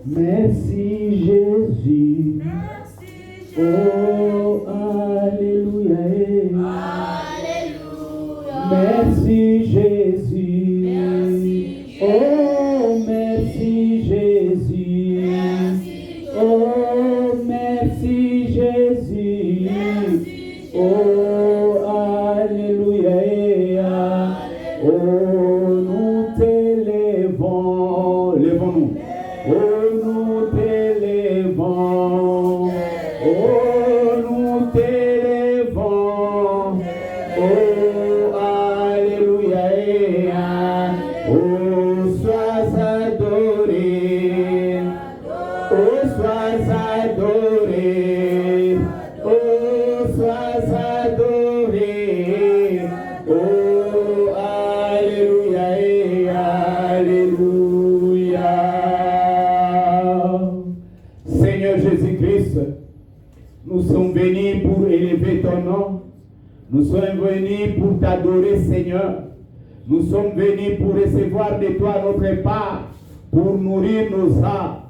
Merci Jésus. Oh, alléluia. Merci Jésus. Oh, merci Jésus. Oh, merci Jésus. Oh, alléluia. Oh, nous t'élèvons. Lèvons-nous. Oh, nous t'élèvons. Oh, nous t'élèvons. Oh, alléluia. Oh, sois adoré. Oh, sois adoré. Oh, sois adoré. Oh, alléluia. Alléluia. Seigneur Jésus-Christ, nous sommes venus pour élever ton nom. Nous sommes venus pour t'adorer, Seigneur. Nous sommes venus pour recevoir de toi notre part, pour nourrir nos âmes.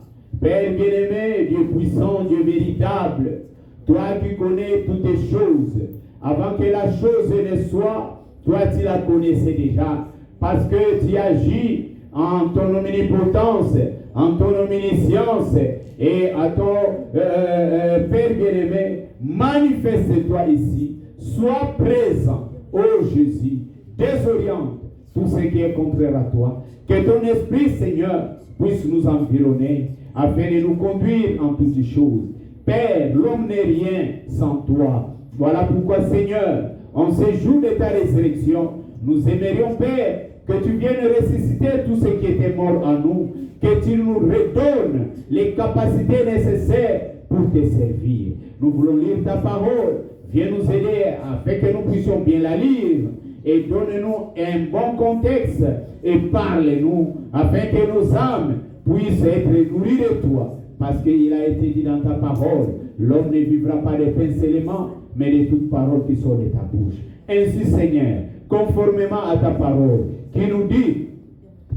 Père bien-aimé, Dieu puissant, Dieu véritable, toi qui connais toutes les choses, avant que la chose ne soit, toi tu la connaissais déjà, parce que tu agis en ton omnipotence, en ton omniscience, et à ton Père bien-aimé, manifeste-toi ici, sois présent, ô Jésus, désoriente tout ce qui est contraire à toi, que ton esprit, Seigneur, puisse nous environner, afin de nous conduire en toutes choses. Père, l'homme n'est rien sans toi. Voilà pourquoi, Seigneur, en ce jour de ta résurrection, nous aimerions, Père, que tu viennes ressusciter tout ce qui était mort en nous, que tu nous redonnes les capacités nécessaires pour te servir. Nous voulons lire ta parole. Viens nous aider afin que nous puissions bien la lire et donne-nous un bon contexte et parle-nous afin que nos âmes puissent être nourries de toi. Parce qu'il a été dit dans ta parole, l'homme ne vivra pas de pain seulement, mais de toutes paroles qui sont de ta bouche. Ainsi, Seigneur, conformément à ta parole, qui nous dit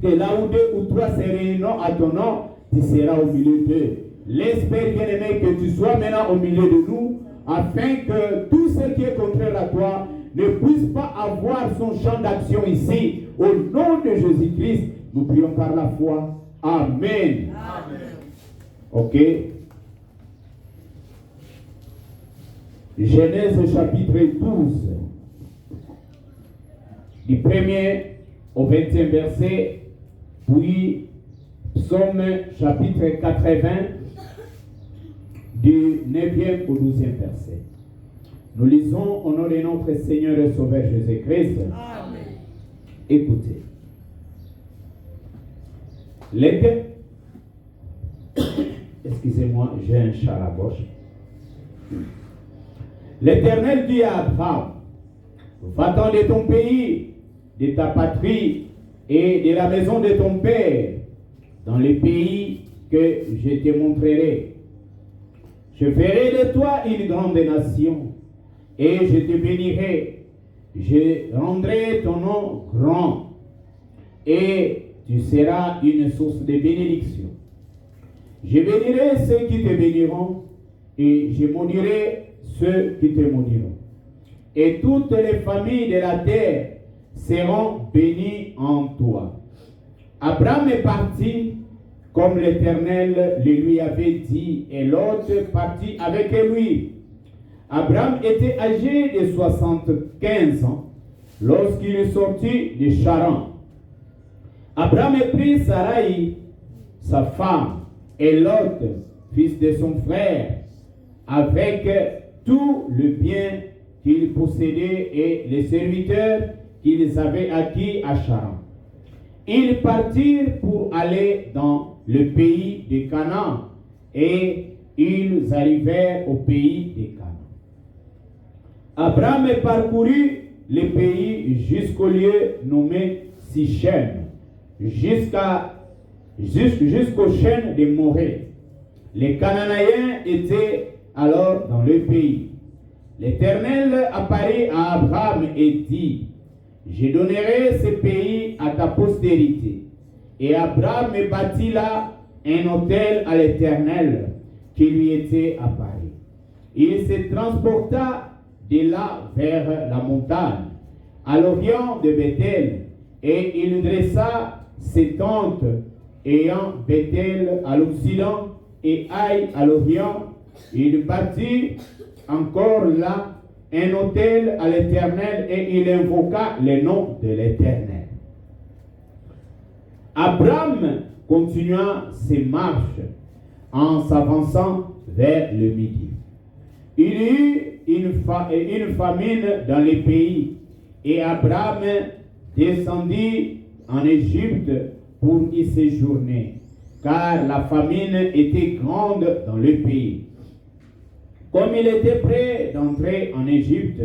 que là où deux ou trois se réuniront à ton nom, tu seras au milieu d'eux. L'espère bien-aimé que tu sois maintenant au milieu de nous, afin que tout ce qui est contraire à toi ne puisse pas avoir son champ d'action ici. Au nom de Jésus-Christ, nous prions par la foi. Amen. Amen. Ok. Genèse chapitre 12. Du 1er au 20e verset, puis Psaume chapitre 80, du 9e au 12e verset. Nous lisons au nom de notre Seigneur et Sauveur Jésus-Christ. Amen. Écoutez. Excusez-moi, j'ai un chat à la gauche. L'Éternel dit à Abraham, va-t'en de ton pays, de ta patrie et de la maison de ton père, dans les pays que je te montrerai. Je ferai de toi une grande nation, et je te bénirai. Je rendrai ton nom grand, et tu seras une source de bénédiction. Je bénirai ceux qui te béniront, et je maudirai ceux qui te maudiront. Et toutes les familles de la terre seront bénies en toi. Abraham est parti comme l'Éternel le lui avait dit, et Lot partit avec lui. Abraham était âgé de 75 ans lorsqu'il sortit de Charan. Abraham prit Sarai, sa femme, et Lot, fils de son frère, avec tout le bien qu'ils possédaient et les serviteurs qu'ils avaient acquis à Charan. Ils partirent pour aller dans le pays de Canaan et ils arrivèrent au pays de Canaan. Abraham parcourut le pays jusqu'au lieu nommé Sichem, jusqu'aux chaînes de Morée. Les Cananéens étaient alors dans le pays. L'Éternel apparut à Abraham et dit, je donnerai ce pays à ta postérité. Et Abraham bâtit là un autel à l'Éternel qui lui était apparu. Il se transporta de là vers la montagne, à l'orient de Bethel, et il dressa ses tentes, ayant Bethel à l'occident et Haï à l'orient. Il bâtit encore là un autel à l'Éternel et il invoqua le nom de l'Éternel. Abraham continua ses marches en s'avançant vers le midi. Il y eut une famine dans les pays et Abraham descendit en Égypte pour y séjourner, car la famine était grande dans le pays. Comme il était prêt d'entrer en Égypte,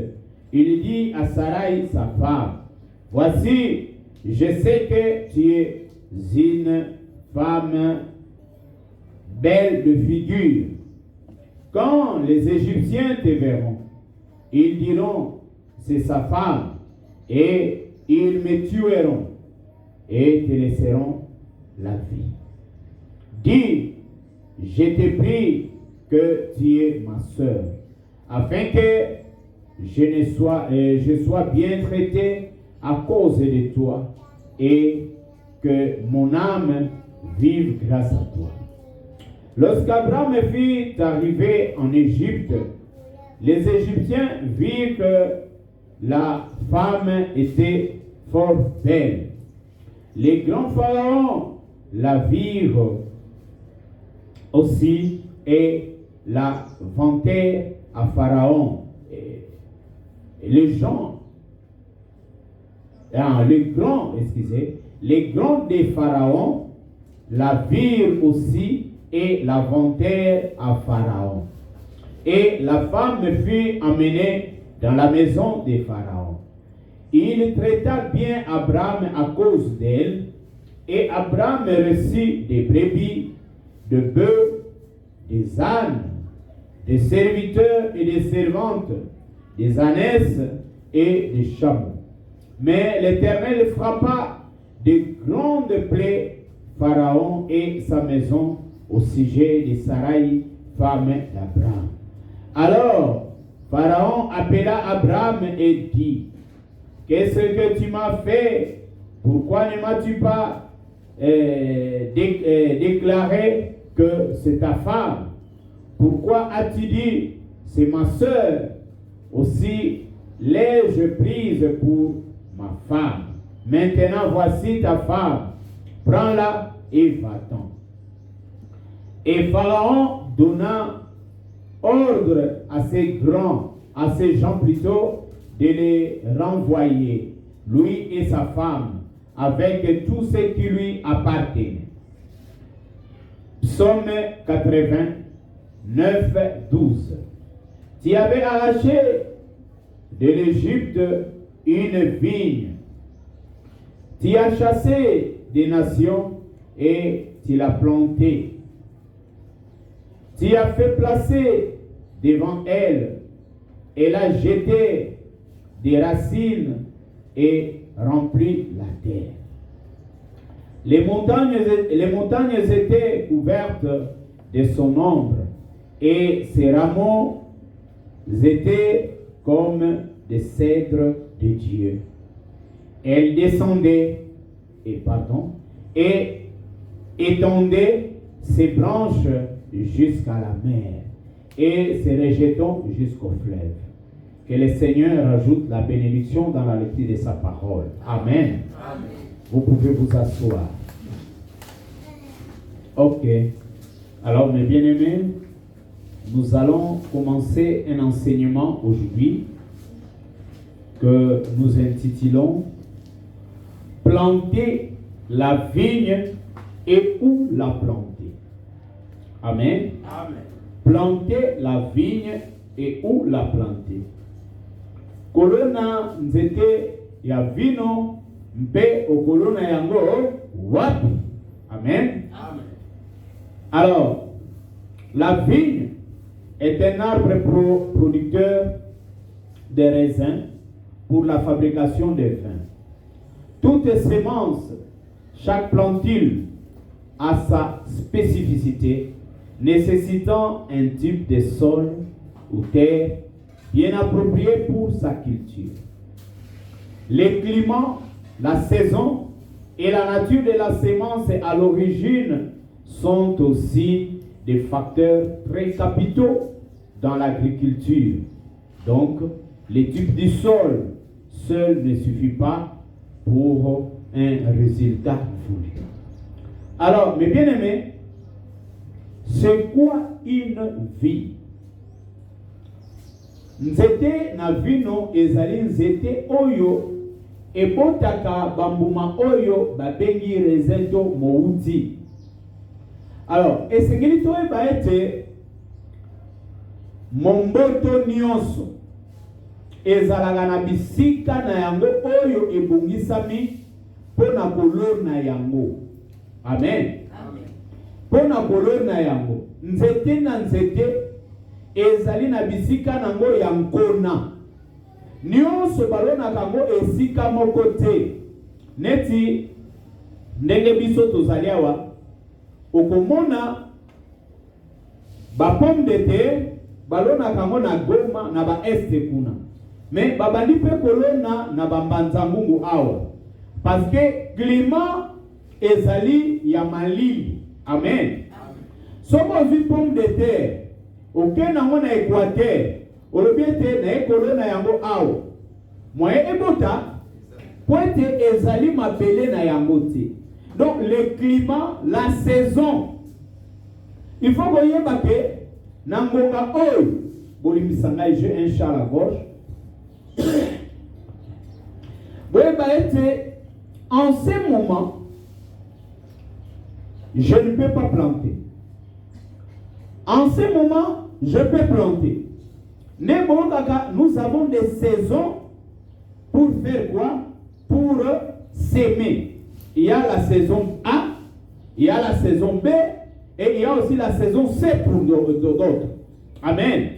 il dit à Sarai, sa femme, « Voici, je sais que tu es une femme belle de figure. Quand les Égyptiens te verront, ils diront, c'est sa femme, et ils me tueront et te laisseront la vie. Dis, je te prie que tu es ma sœur, afin que je sois bien traité à cause de toi et que mon âme vive grâce à toi. » Lorsqu'Abraham fut arrivé en Égypte, les Égyptiens virent que la femme était fort belle. Les grands pharaons la virent aussi et la vantèrent à Pharaon. Et les grands des pharaons la virent aussi et la vantèrent à Pharaon. Et la femme fut emmenée dans la maison des pharaons. Il traita bien Abraham à cause d'elle, et Abraham reçut des brebis, de bœufs, des ânes, des serviteurs et des servantes, des ânesses et des chameaux. Mais l'Éternel frappa de grandes plaies Pharaon et sa maison au sujet de Sarai, femme d'Abraham. Alors Pharaon appela Abraham et dit, « Qu'est-ce que tu m'as fait? Pourquoi ne m'as-tu pas déclaré que c'est ta femme? Pourquoi as-tu dit, c'est ma sœur? Aussi l'ai-je prise pour ma femme. Maintenant voici ta femme, prends-la et va-t'en. » Et Pharaon donna ordre à ces gens plutôt, de les renvoyer, lui et sa femme, avec tout ce qui lui appartenait. Psaume 89, 12. Tu avais arraché de l'Égypte une vigne. Tu as chassé des nations et tu l'as plantée. Tu as fait placer devant elle, elle a jeté des racines et rempli la terre. Les montagnes étaient couvertes de son ombre et ses rameaux étaient comme des cèdres de Dieu. Elle descendait et étendait ses branches jusqu'à la mer et se rejetant jusqu'au fleuve. Que le Seigneur ajoute la bénédiction dans la lecture de sa parole. Amen. Amen. Vous pouvez vous asseoir. Ok. Alors, mes bien-aimés, nous allons commencer un enseignement aujourd'hui que nous intitulons « Planter la vigne et où la planter ». Amen. Amen. Planter la vigne et où la planter. Kolona nzete ya vino mpe okolona yango wapi. Amen. Amen. Alors, la vigne est un arbre producteur de raisins pour la fabrication de vin. Toute semence Chaque plantule a sa spécificité, nécessitant un type de sol ou terre bien approprié pour sa culture. Les climats, la saison et la nature de la semence à l'origine sont aussi des facteurs très capitaux dans l'agriculture. Donc, les types du sol seul ne suffit pas pour un résultat voulu. Alors, mes bien-aimés, c'est quoi une vie? Nzete na vino ezali nzete oyo ebotaka bambuma oyo babengi rezento mouti. Alors, esengeli toyeba ete momboto nyonso ezalaka na bisika na yango oyo ebongisami pona kolona yango. Amen. Pona kolona yango. Nzete na nzete ezali na bisika nango ya nkona. Nyonso balona kango esika moko te. Neti ndenge biso tozali awa okomona ba pomme de terre balona kango na Goma na ba este kuna. Mais babandi pe kolona na ba mbanzangungu awa. Parce que climat ezali ya malili. Amen. Soko vi pomme de terre oke nango na Équateur olobiete na ekolona yango awa. Moye ebota pointe ezali mabele na yango te. Donc le climat, la saison, il faut que yeba ke nangonga oyo bolimisanga j'ai un chat à la gorge. Boyeba ete en ce moment je ne peux pas planter. En ce moment je peux planter. Nous avons des saisons pour faire quoi? Pour s'aimer. Il y a la saison A, il y a la saison B, et il y a aussi la saison C pour d'autres. Amen.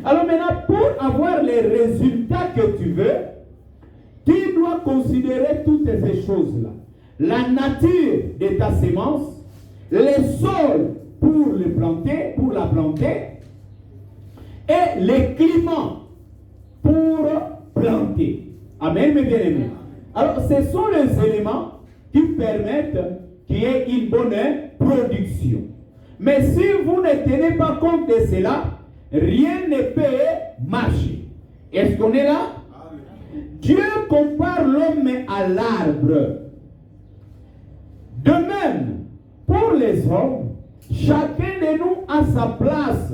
Alors maintenant, pour avoir les résultats que tu veux, tu dois considérer toutes ces choses-là. La nature de ta semence, les sols pour le planter, pour la planter, et les climats pour planter. Amen, mes bien-aimés. Alors, ce sont les éléments qui permettent qu'il y ait une bonne production. Mais si vous ne tenez pas compte de cela, rien ne peut marcher. Est-ce qu'on est là? Dieu compare l'homme à l'arbre. De même, pour les hommes, chacun de nous a sa place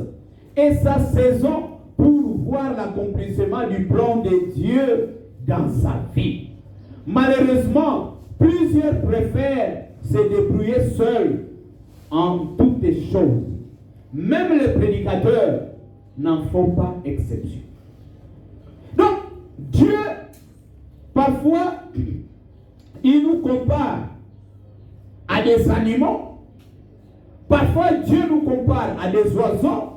et sa saison pour voir l'accomplissement du plan de Dieu dans sa vie. Malheureusement, plusieurs préfèrent se débrouiller seuls en toutes choses. Même les prédicateurs n'en font pas exception. Donc, Dieu, parfois, il nous compare à des animaux. Parfois, Dieu nous compare à des oiseaux.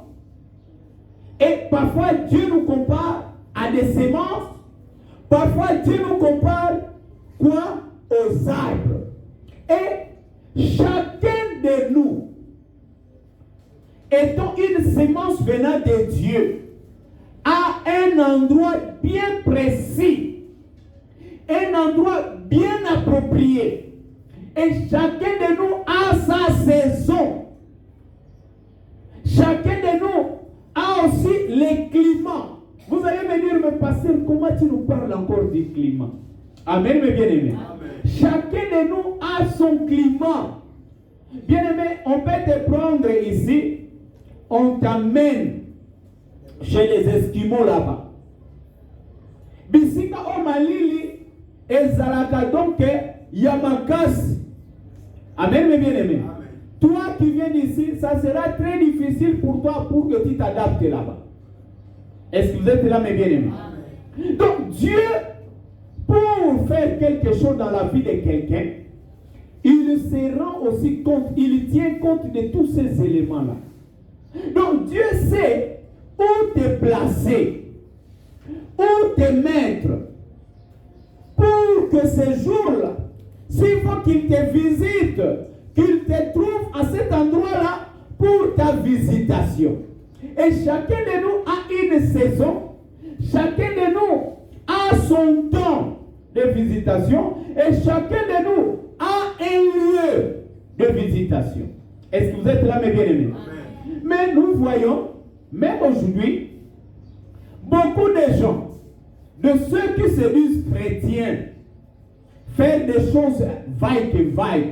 Et parfois, Dieu nous compare à des semences. Parfois, Dieu nous compare quoi? Aux arbres. Et chacun de nous, étant une semence venant de Dieu, a un endroit bien précis, un endroit bien approprié. Et chacun de nous a sa saison. Chacun de nous a aussi les climats. Vous allez me dire, mais pasteur, comment tu nous parles encore du climat? Amen, mes bien-aimés. Chacun de nous a son climat. Bien-aimé, on peut te prendre ici, on t'amène chez les Esquimaux là-bas. Bisika o malili ezalaka donc yamakasi. Amen, mes bien-aimés. Toi qui viens d'ici, ça sera très difficile pour toi pour que tu t'adaptes là-bas. Est-ce que vous êtes là, mes bien-aimés? Donc Dieu, pour faire quelque chose dans la vie de quelqu'un, il se rend aussi compte, il tient compte de tous ces éléments-là. Donc Dieu sait où te placer, où te mettre, pour que ce jour-là, s'il faut qu'il te visite, qu'il te trouve à cet endroit-là pour ta visitation. Et chacun de nous a une saison, chacun de nous a son temps de visitation, et chacun de nous a un lieu de visitation. Est-ce que vous êtes là, mes bien-aimés? Mais nous voyons, même aujourd'hui, beaucoup de gens, de ceux qui se disent chrétiens, faire des choses vagues,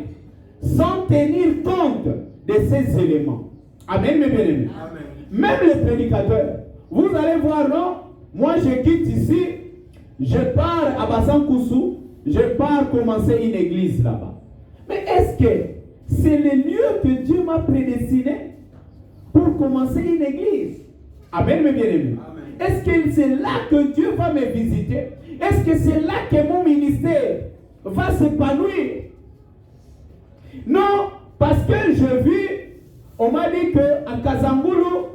sans tenir compte de ces éléments. Amen, mes bien-aimés. Même les prédicateurs, vous allez voir, non? Moi, je quitte ici, je pars à Bassankoussou, je pars commencer une église là-bas. Mais est-ce que c'est le lieu que Dieu m'a prédestiné pour commencer une église? Amen, mes bien-aimés. Est-ce que c'est là que Dieu va me visiter? Est-ce que c'est là que mon ministère va s'épanouir? Non, parce que je vis, on m'a dit qu'à Kazangoulou,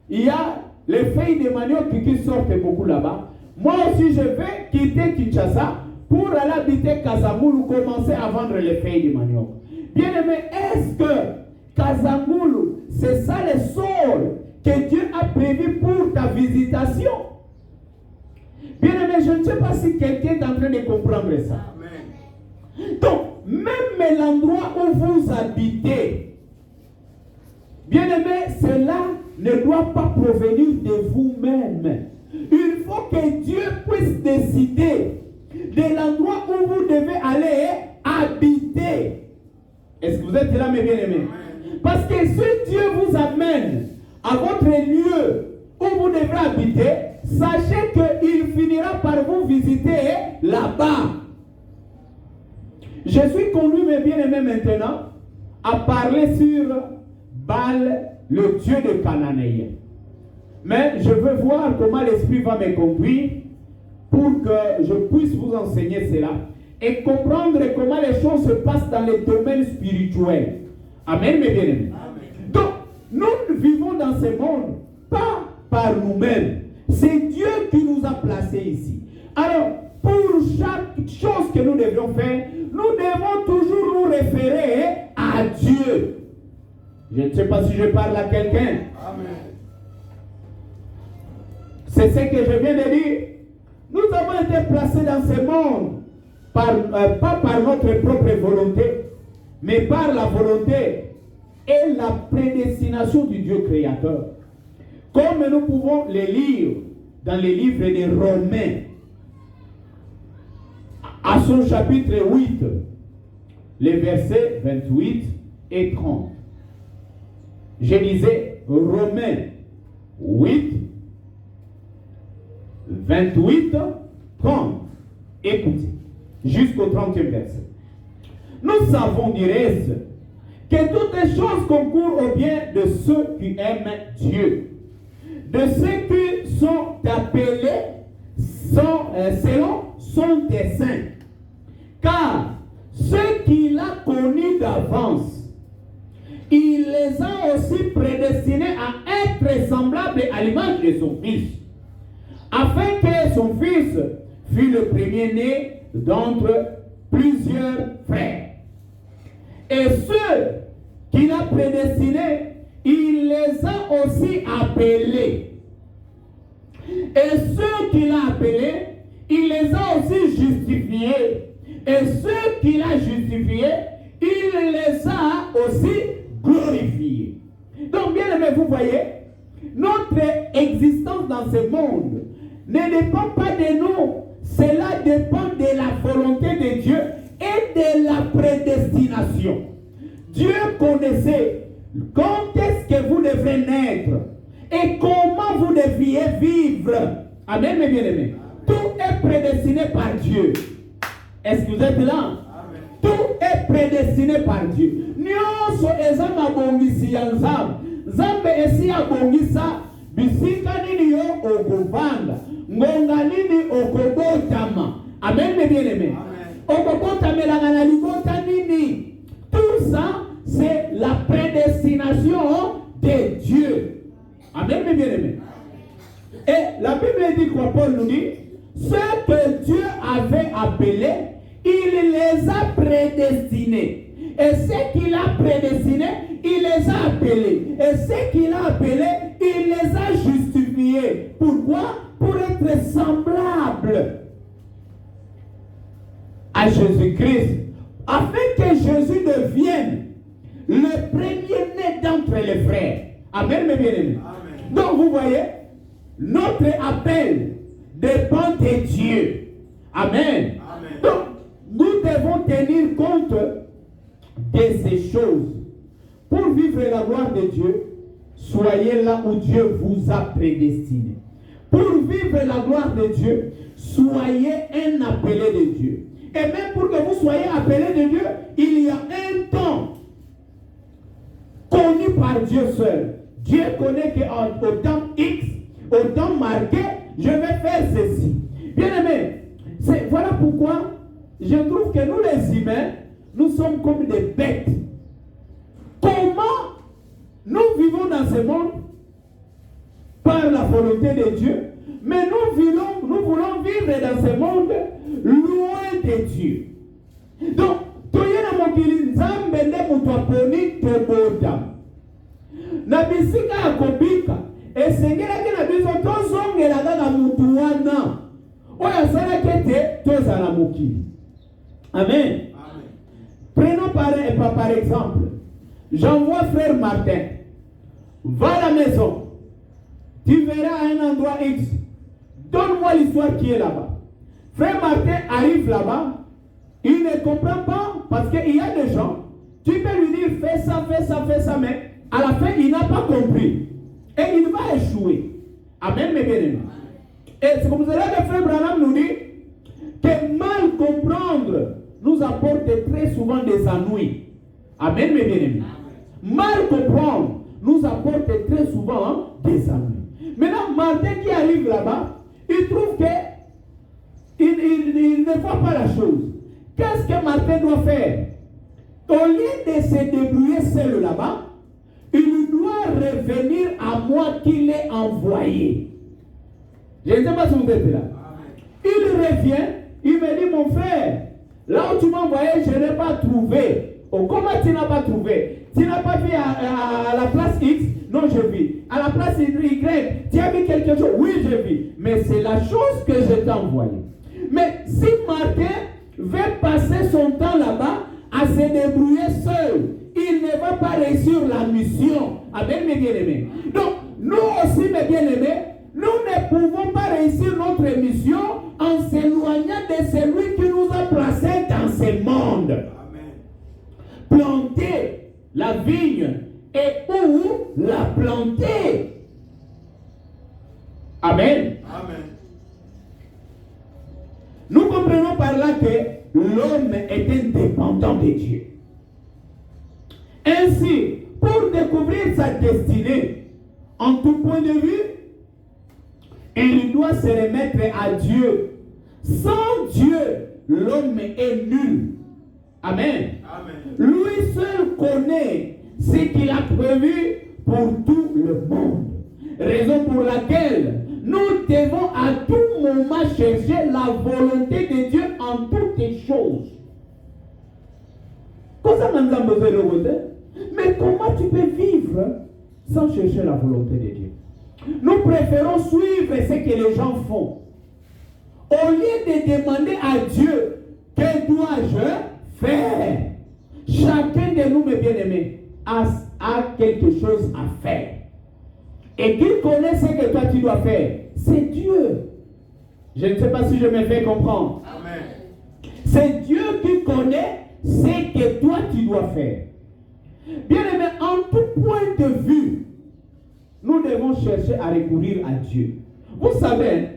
il y a les feuilles de manioc qui sortent beaucoup là-bas. Moi aussi, je vais quitter Kinshasa pour aller habiter Kazangoulou, commencer à vendre les feuilles de manioc. Bien aimé, est-ce que Kazangoulou, c'est ça le sol que Dieu a prévu pour ta visitation? Bien aimé, je ne sais pas si quelqu'un est en train de comprendre ça. Amen. Donc, même l'endroit où vous habitez, bien aimé, cela ne doit pas provenir de vous-même. Il faut que Dieu puisse décider de l'endroit où vous devez aller habiter. Est-ce que vous êtes là, mes bien-aimés? Parce que si Dieu vous amène à votre lieu où vous devrez habiter, sachez qu'il finira par vous visiter là-bas. Je suis conduit, mes bien-aimés, maintenant à parler sur Baal, le dieu de Cananéens. Mais je veux voir comment l'Esprit va me conduire pour que je puisse vous enseigner cela et comprendre comment les choses se passent dans le domaine spirituel. Amen, mes bien-aimés. Donc, nous vivons dans ce monde, pas par nous-mêmes. C'est Dieu qui nous a placés ici. Alors, pour chaque chose que nous devions faire, nous devons toujours nous référer à Dieu. Je ne sais pas si je parle à quelqu'un. Amen. C'est ce que je viens de dire. Nous avons été placés dans ce monde, pas par notre propre volonté, mais par la volonté et la prédestination du Dieu créateur. Comme nous pouvons les lire dans les livres des Romains, à son chapitre 8, les versets 28 et 30. Je disais Romains 8, 28, 30. Écoutez, jusqu'au 30e verset. Nous savons du reste que toutes les choses concourent au bien de ceux qui aiment Dieu, de ceux qui sont appelés selon son dessein. Car ceux qu'il a connus d'avance, il les a aussi prédestinés à être semblables à l'image de son Fils, afin que son Fils fût le premier-né d'entre plusieurs frères. Et ceux qu'il a prédestinés, il les a aussi appelés. Et ceux qu'il a appelés, il les a aussi justifiés. Et ceux qu'il a justifiés, il les a aussi glorifiés. Donc, bien aimé, vous voyez, notre existence dans ce monde ne dépend pas de nous. Cela dépend de la volonté de Dieu et de la prédestination. Dieu connaissait quand est-ce que vous devrez naître et comment vous deviez vivre. Amen, mes bien-aimés. Tout est prédestiné par Dieu. Est-ce que vous êtes là? Amen. Tout est prédestiné par Dieu. Nyonso ezama bongisi ya Nzambe esi ya bongisa bisika nini yo okuvanda ngonga nini okobotama. Amen, mes bien-aimés. Okobotamelanga na libota nini. Tout ça, c'est la prédestination de Dieu. Amen, mes bien-aimés. Et la Bible dit quoi? Paul nous dit, ceux que Dieu avait appelés, il les a prédestinés. Et ce qu'il a prédestinés, il les a appelés. Et ce qu'il a appelés, il les a justifiés. Pourquoi? Pour être semblables à Jésus-Christ. Afin que Jésus devienne le premier-né d'entre les frères. Amen, mes bien-aimés. Donc, vous voyez, notre appel dépend de Dieu. Amen. Amen. Donc, nous devons tenir compte de ces choses. Pour vivre la gloire de Dieu, soyez là où Dieu vous a prédestiné. Pour vivre la gloire de Dieu, soyez un appelé de Dieu. Et même pour que vous soyez appelé de Dieu, il y a un temps connu par Dieu seul. Dieu connaît qu'au temps X, au temps marqué, je vais faire ceci. Bien aimé, voilà pourquoi je trouve que nous les humains, nous sommes comme des bêtes. Comment nous vivons dans ce monde? Par la volonté de Dieu. Mais nous voulons vivre dans ce monde loin de Dieu. Donc, toyena mokili nzambe nde mutu aponi toboda. Na bisika ya kobika, esengelaki na biso tozongela kaka mutu wana. Oyo asalaki ete tozala mokili. Amen. Prenons par exemple, j'envoie frère Martin. Va à la maison. Tu verras à un endroit X. Donne-moi l'histoire qui est là-bas. Frère Martin arrive là-bas. Il ne comprend pas parce qu'il y a des gens. Tu peux lui dire fais ça, mais à la fin, il n'a pas compris. Et il va échouer. Amen, mes bien-aimés. Et c'est comme cela que frère Branham nous dit que mal comprendre nous apporte très souvent des ennuis. Amen, mes bien-aimés. Mal comprendre nous apporte très souvent des ennuis. Maintenant, Martin qui arrive là-bas, il trouve que il ne voit pas la chose. Qu'est-ce que Martin doit faire? Au lieu de se débrouiller seul là-bas, il doit revenir à moi qui l'ai envoyé. Je ne sais pas si vous êtes là. Il revient, il me dit, mon frère, là où tu m'as envoyé, je n'ai pas trouvé. Oh, comment tu n'as pas trouvé? Tu n'as pas vu à la place X? Non, je vis. À la place Y, tu as vu quelque chose? Oui, je vis. Mais c'est la chose que je t'ai envoyée. Mais si Martin veut passer son temps là-bas à se débrouiller seul, il ne va pas réussir la mission. Amen, mes bien-aimés. Donc, nous aussi, mes bien-aimés, nous ne pouvons pas réussir notre mission en s'éloignant de celui qui nous a placés dans ce monde. Amen. Planter la vigne et où la planter. Amen. Amen. Nous comprenons par là que l'homme est indépendant de Dieu. Ainsi, pour découvrir sa destinée, en tout point de vue, il doit se remettre à Dieu. Sans Dieu, l'homme est nul. Amen. Amen. Lui seul connaît ce qu'il a prévu pour tout le monde. Raison pour laquelle nous devons à tout moment chercher la volonté de Dieu en toutes les choses. Mais comment tu peux vivre sans chercher la volonté de Dieu? Nous préférons suivre ce que les gens font. Au lieu de demander à Dieu, que dois-je faire? Chacun de nous, mes bien-aimés, a quelque chose à faire. Et qui connaît ce que toi tu dois faire? C'est Dieu. Je ne sais pas si je me fais comprendre. Amen. C'est Dieu qui connaît ce que toi tu dois faire. Bien aimé, en tout point de vue, nous devons chercher à recourir à Dieu. Vous savez,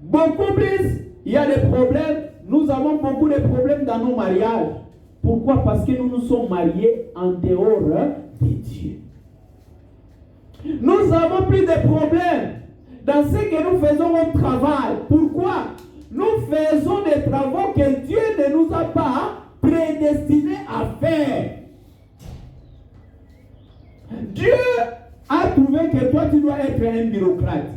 beaucoup plus, il y a des problèmes. Nous avons beaucoup de problèmes dans nos mariages. Pourquoi? Parce que nous nous sommes mariés en dehors de Dieu. Nous avons plus de problèmes dans ce que nous faisons au travail. Pourquoi? Nous faisons des travaux que Dieu ne nous a pas prédestinés à faire. Dieu a trouvé que toi tu dois être un bureaucrate.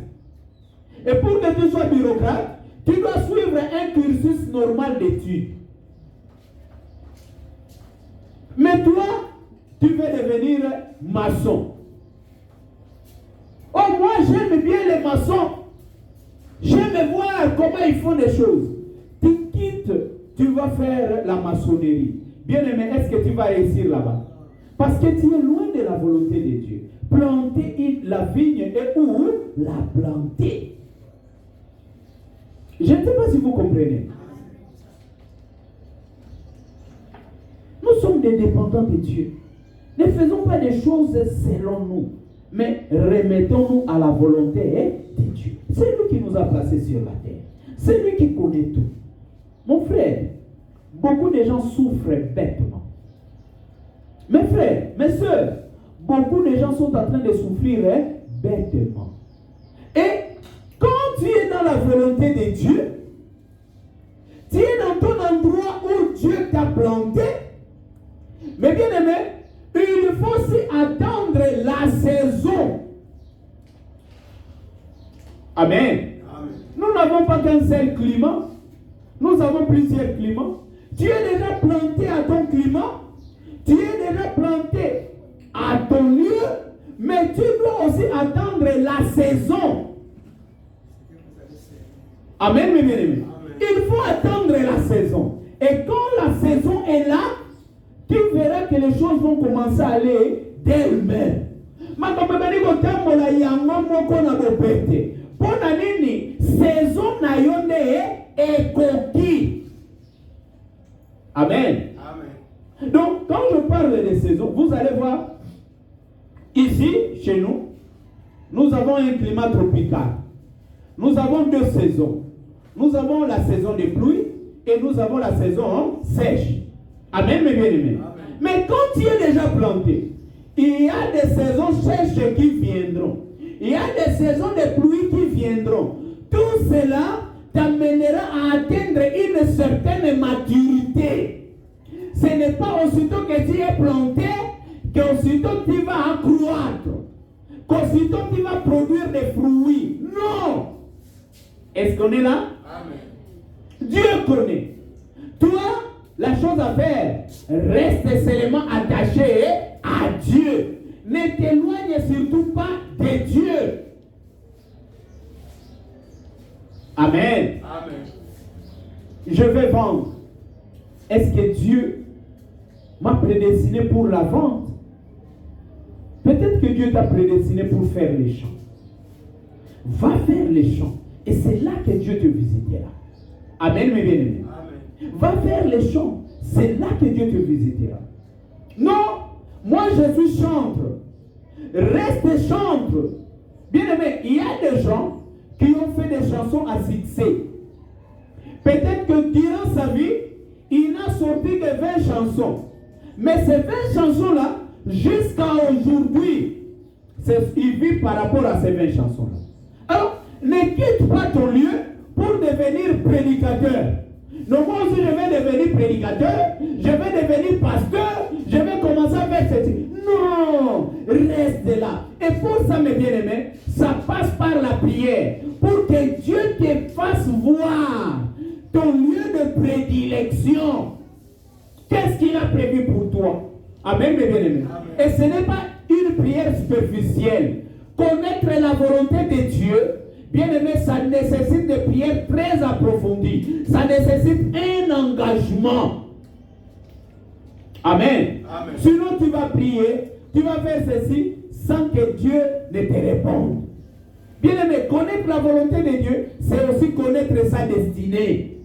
Et pour que tu sois bureaucrate, tu dois suivre un cursus normal d'études. Mais toi, tu veux devenir maçon. Oh, moi, j'aime bien les maçons. J'aime voir comment ils font les choses. Tu quittes, tu vas faire la maçonnerie. Bien-aimé, est-ce que tu vas réussir là-bas? Parce que tu es loin de la volonté de Dieu. Planter la vigne et où la planter. Je ne sais pas si vous comprenez. Nous sommes des dépendants de Dieu. Ne faisons pas des choses selon nous, mais remettons-nous à la volonté de Dieu. C'est lui qui nous a placés sur la terre. C'est lui qui connaît tout. Mon frère, beaucoup de gens souffrent bêtement. Mes frères, mes soeurs, beaucoup de gens sont en train de souffrir bêtement. Et quand tu es dans la volonté de Dieu, tu es dans ton endroit où Dieu t'a planté. Mais bien aimé, il faut aussi attendre la saison. Amen. Amen. Nous n'avons pas qu'un seul climat. Nous avons plusieurs climats. Tu es déjà planté à ton climat. Tu es déjà planté à ton lieu. Mais tu dois aussi attendre la saison. Amen, mes bien-aimés. Il faut attendre la saison. Et quand la saison est là, tu verras que les choses vont commencer à aller d'elles-mêmes. Amen. Amen. Donc, quand je parle de saison, vous allez voir, ici, chez nous, nous avons un climat tropical. Nous avons deux saisons. Nous avons la saison des pluies et nous avons la saison sèche. Amen, mes bien-aimés. Mais quand tu es déjà planté, il y a des saisons sèches qui viendront. Il y a des saisons de pluie qui viendront. Tout cela t'amènera à atteindre une certaine maturité. Ce n'est pas aussitôt que tu es planté qu'aussitôt tu vas accroître, qu'aussitôt tu vas produire des fruits. Non! Est-ce qu'on est là? Amen. Dieu connaît. Toi, la chose à faire, reste seulement attaché à Dieu. Ne t'éloigne surtout pas de Dieu. Amen. Amen. Je vais vendre. Est-ce que Dieu m'a prédestiné pour la vente? Peut-être que Dieu t'a prédestiné pour faire les champs. Va faire les champs. Et c'est là que Dieu te visitera. Amen, mes bien-aimés. Va faire les champs. C'est là que Dieu te visitera. Non, moi je suis chantre. Reste chantre. Bien-aimé, il y a des gens qui ont fait des chansons à succès. Peut-être que durant sa vie, il n'a sorti que 20 chansons. Mais ces 20 chansons-là, jusqu'à aujourd'hui, il vit par rapport à ces 20 chansons-là. Alors, ne quitte pas ton lieu pour devenir prédicateur. Non, moi aussi je vais devenir prédicateur, je vais devenir pasteur, je vais commencer à faire ceci. Non, reste là. Et pour ça, mes bien-aimés, ça passe par la prière. Pour que Dieu te fasse voir ton lieu de prédilection. Qu'est-ce qu'il a prévu pour toi? Amen, mes bien-aimés. Et ce n'est pas une prière superficielle. Connaître la volonté de Dieu, bien-aimé, ça nécessite des prières très approfondies. Ça nécessite un engagement. Amen. Amen. Sinon, tu vas prier, tu vas faire ceci sans que Dieu ne te réponde. Bien-aimé, connaître la volonté de Dieu, c'est aussi connaître sa destinée.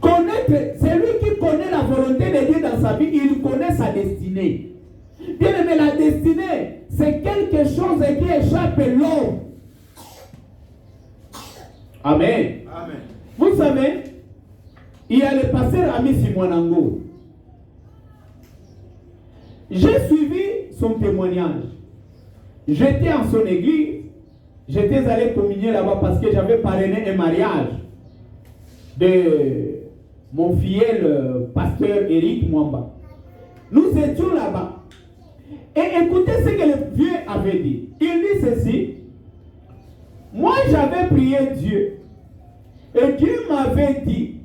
Connaître, celui qui connaît la volonté de Dieu dans sa vie, il connaît sa destinée. Bien-aimé, la destinée, c'est quelque chose qui échappe à l'homme. Amen. Amen. Vous savez, il y a le pasteur Ami Simonango. J'ai suivi son témoignage. J'étais en son église. J'étais allé communier là-bas parce que j'avais parrainé un mariage de mon fidèle pasteur Eric Mwamba. Nous étions là-bas. Et écoutez ce que le vieux avait dit. Il dit ceci. Moi, j'avais prié Dieu. Et Dieu m'avait dit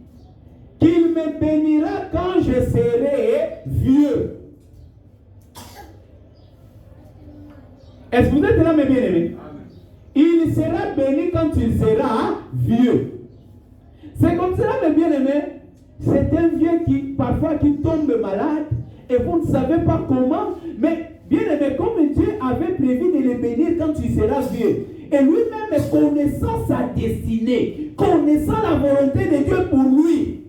qu'il me bénira quand je serai vieux. Est-ce que vous êtes là, mes bien-aimés? Il sera béni quand il sera vieux. C'est comme cela, mes bien-aimés. C'est un vieux qui, parfois, qui tombe malade et vous ne savez pas comment. Mais, bien-aimé, comme Dieu avait prévu de le bénir quand il sera vieux. Et lui-même, connaissant sa destinée, connaissant la volonté de Dieu pour lui,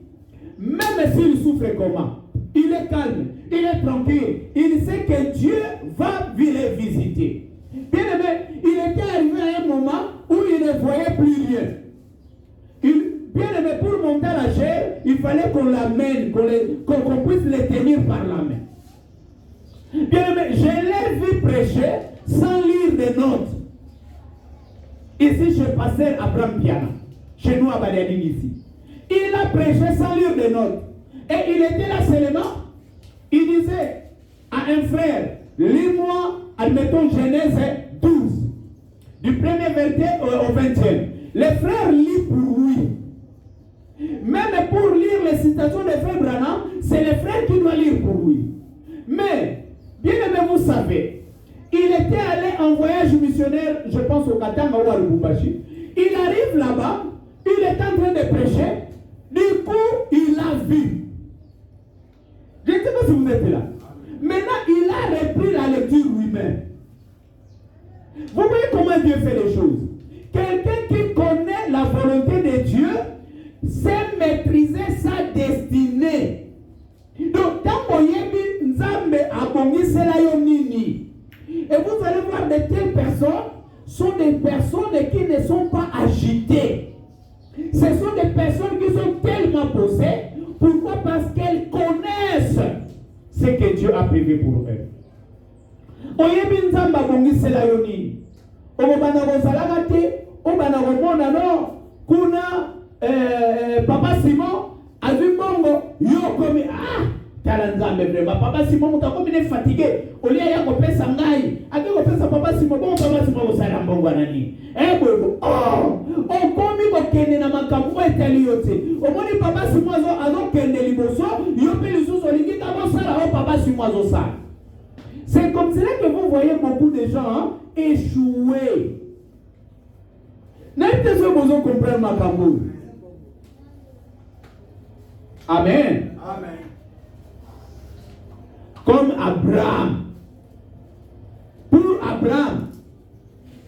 même s'il souffre comment, il est calme, il est tranquille, il sait que Dieu va le visiter. Bien aimé, il était arrivé à un moment où il ne voyait plus rien. Bien aimé, pour monter à la chair, il fallait qu'on l'amène, qu'on puisse le tenir par la main. Bien aimé, je l'ai vu prêcher sans lire des notes. Ici, chez Pasteur Abraham Piana, chez nous à Baliadine ici. Il a prêché sans lire des notes. Et il était là seulement. Il disait à un frère, lis-moi, admettons Genèse 12, du premier verset au 20e. Les frères lisent pour lui. Même pour lire les citations des frères Branham, c'est les frères qui doivent lire pour lui. Mais, bien aimé, vous savez, il était allé en voyage missionnaire, je pense au Katanga ou à Lubumbashi. Il arrive là-bas, il est en train de prêcher, du coup, il a vu. Je ne sais pas si vous êtes là. Maintenant, il a repris la lecture lui-même. Vous voyez comment Dieu fait les choses. Quelqu'un qui connaît la volonté de Dieu sait maîtriser sa destinée. Donc, quand vous avez Nzambe abongi selayonini, et vous allez voir de telles personnes sont des personnes qui ne sont pas agitées. Ce sont des personnes qui sont tellement posées. Pourquoi? Parce qu'elles connaissent ce que Dieu a prévu pour eux. Oyebi Nzamba bongi selayoni. Obana kozalaka te, obana komona no kuna Papa Simon azwi bongo yo komi tala Nzambe vraiment Papa Simon mutakomi ne fatigué. Olia ya kopesa ngai, ake kopesa Papa Simon bon Papa Simon kosala mbongo nani. Bwebo okomi kokende na makambo etali yote. Omoni Papa Simon azokende liboso, yo pe lisusu olingi kabosala Papa Simon azosala. C'est comme cela que vous voyez beaucoup de gens échouer. N'êtes-ce que vous comprenez ma cambo? Amen. Amen. Comme Abraham. Pour Abraham,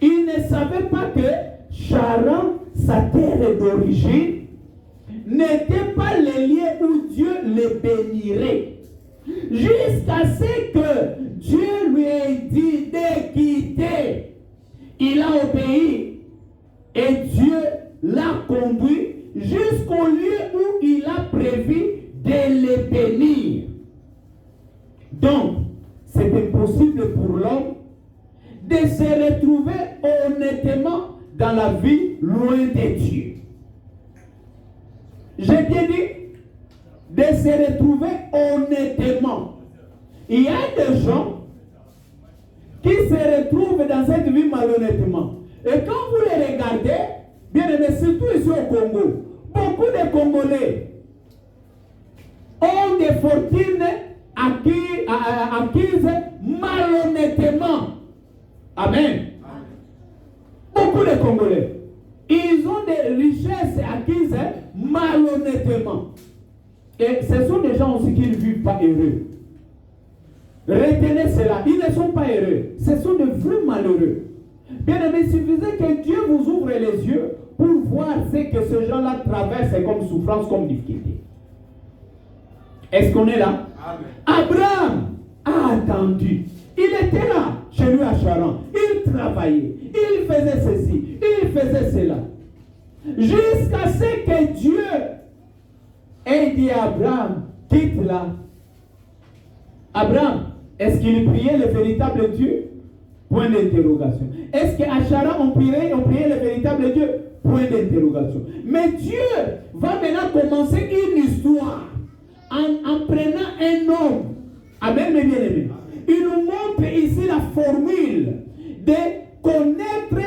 il ne savait pas que Charan, sa terre d'origine, n'était pas le lieu où Dieu le bénirait. Jusqu'à ce que Dieu lui ait dit de quitter. Il a obéi et Dieu l'a conduit jusqu'au lieu où il a prévu de le bénir. Donc, c'est impossible pour l'homme de se retrouver honnêtement dans la vie loin de Dieu. J'ai bien dit de se retrouver honnêtement. Il y a des gens qui se retrouvent dans cette vie malhonnêtement. Et quand vous les regardez, bien aimé, surtout ici au Congo, beaucoup de Congolais ont des fortunes acquises malhonnêtement. Amen. Beaucoup de Congolais, ils ont des richesses acquises malhonnêtement. Et ce sont des gens aussi qui ne vivent pas heureux. Retenez cela, ils ne sont pas heureux. Ce sont de vrais malheureux. Bien aimé, il suffisait que Dieu vous ouvre les yeux pour voir ce que ces gens-là traversent comme souffrance, comme difficulté. Est-ce qu'on est là? Amen. Abraham a attendu. Il était là, chez lui à Charan. Il travaillait. Il faisait ceci. Il faisait cela. Jusqu'à ce que Dieu ait dit à Abraham, quitte là. Abraham, est-ce qu'il priait le véritable Dieu? Point d'interrogation. Est-ce qu'à Charan on priait le véritable Dieu? Point d'interrogation. Mais Dieu va maintenant commencer une histoire en prenant un homme. Amen, mes bien-aimés. Il nous montre ici la formule de connaître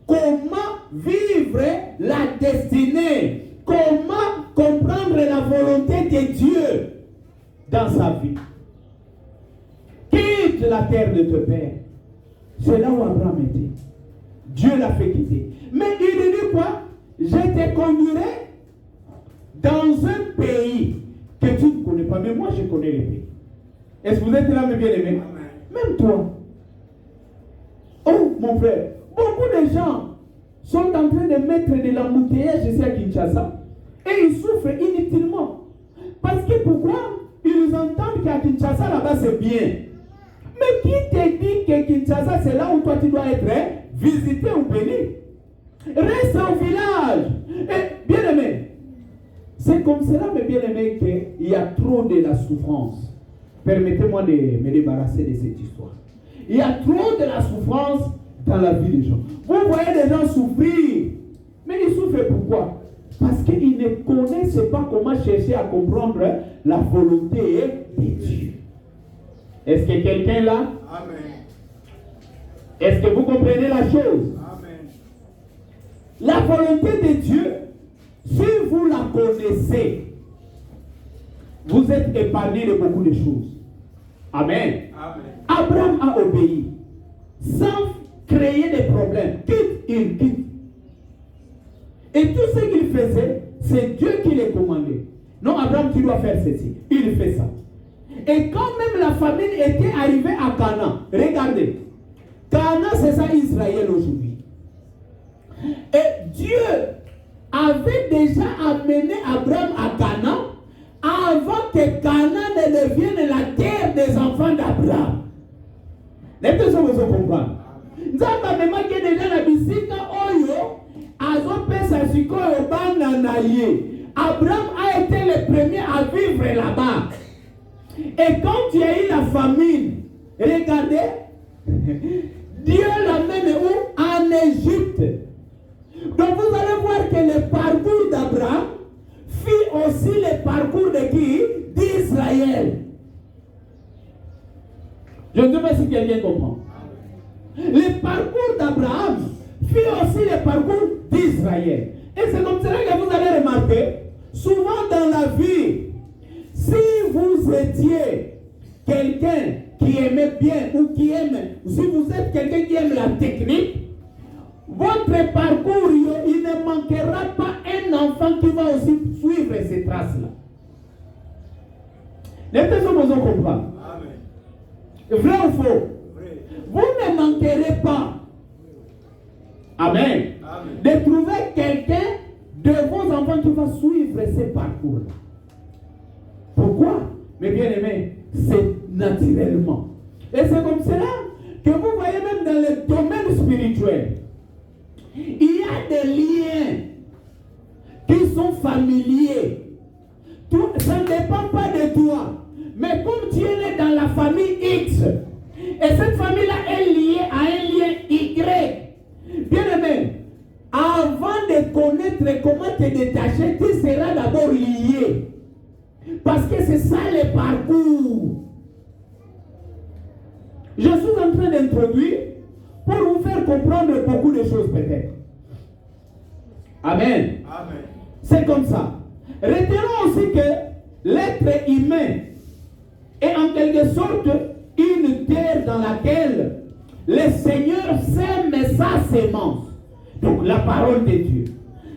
comment vivre la destinée, comment comprendre la volonté de Dieu dans sa vie. notre père. C'est là où Abraham était. Dieu l'a fait quitter. Mais il lui dit quoi? Je te conduirai dans un pays que tu ne connais pas. Mais moi, je connais les pays. Est-ce que vous êtes là, mes bien-aimés? Même toi. Oh, mon frère, beaucoup de gens sont en train de mettre de l'embouteillage ici à Kinshasa et ils souffrent inutilement. Parce que pourquoi? Ils entendent qu'à Kinshasa, là-bas, c'est bien. Mais qui te dit que Kinshasa, c'est là où toi, tu dois être visité ou béni? Reste au village. Et bien aimé, c'est comme cela, mes bien-aimés, qu'il y a trop de la souffrance. Permettez-moi de me débarrasser de cette histoire. Il y a trop de la souffrance dans la vie des gens. Vous voyez des gens souffrir. Mais ils souffrent pourquoi? Parce qu'ils ne connaissent pas comment chercher à comprendre la volonté de Dieu. Est-ce que quelqu'un là? Amen. Est-ce que vous comprenez la chose? Amen. La volonté de Dieu, si vous la connaissez, vous êtes épargné de beaucoup de choses. Amen. Amen. Abraham a obéi sans créer des problèmes. Quitte, il quitte. Et tout ce qu'il faisait, c'est Dieu qui les commandait. Non, Abraham, tu dois faire ceci. Il fait ça. Et quand même la famine était arrivée à Canaan, regardez, Canaan c'est ça Israël aujourd'hui. Et Dieu avait déjà amené Abraham à Canaan avant que Canaan ne devienne la terre des enfants d'Abraham. Les personnes vous comprennent. Nzamba mema ke déjà na bisika oyo azopesa sikoyo bana na ye. Abraham a été le premier à vivre là-bas. Et quand il y a eu la famine, regardez, Dieu l'amène où? En Égypte. Donc vous allez voir que le parcours d'Abraham fit aussi le parcours de qui? D'Israël. Je ne sais pas si quelqu'un comprend. Le parcours d'Abraham fit aussi le parcours d'Israël. Et c'est comme cela que vous allez remarquer, souvent dans la vie, si vous étiez quelqu'un qui aimait bien ou qui aime, si vous êtes quelqu'un qui aime la technique, votre parcours, il ne manquera pas un enfant qui va aussi suivre ces traces-là. Les personnes vous en comprennent. Vrai ou faux? Vrai. Vous ne manquerez pas. Amen. Amen. De trouver quelqu'un de vos enfants qui va suivre ces parcours-là. Pourquoi? Mais bien aimé, c'est naturellement. Et c'est comme cela que vous voyez même dans le domaine spirituel. Il y a des liens qui sont familiers. Tout, ça ne dépend pas de toi. Mais comme tu es né dans la famille X, et cette famille-là est liée à un lien Y, bien aimé, avant de connaître comment te détacher, tu seras d'abord lié. Parce que c'est ça le parcours. Je suis en train d'introduire pour vous faire comprendre beaucoup de choses peut-être. Amen. Amen. C'est comme ça. Retenons aussi que l'être humain est en quelque sorte une terre dans laquelle le Seigneur sème sa sémence. Donc la parole de Dieu.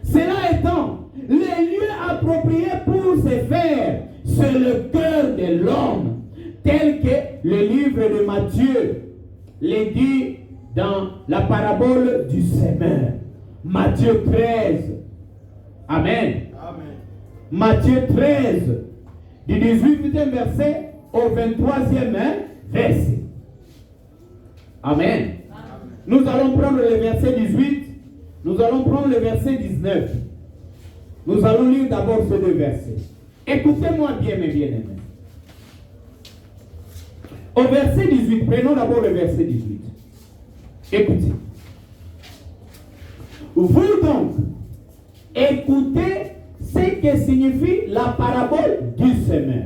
Cela étant, les lieux appropriés pour se faire, c'est le cœur de l'homme, tel que le livre de Matthieu le dit dans la parabole du semeur. Matthieu 13. Amen. Amen. Matthieu 13, du 18e verset au 23e verset. Amen. Amen. Nous allons prendre le verset 18. Nous allons prendre le verset 19. Nous allons lire d'abord ces deux versets. Écoutez-moi bien, mes bien-aimés. Au verset 18, prenons d'abord le verset 18. Écoutez. Vous donc, écoutez ce que signifie la parabole du semeur.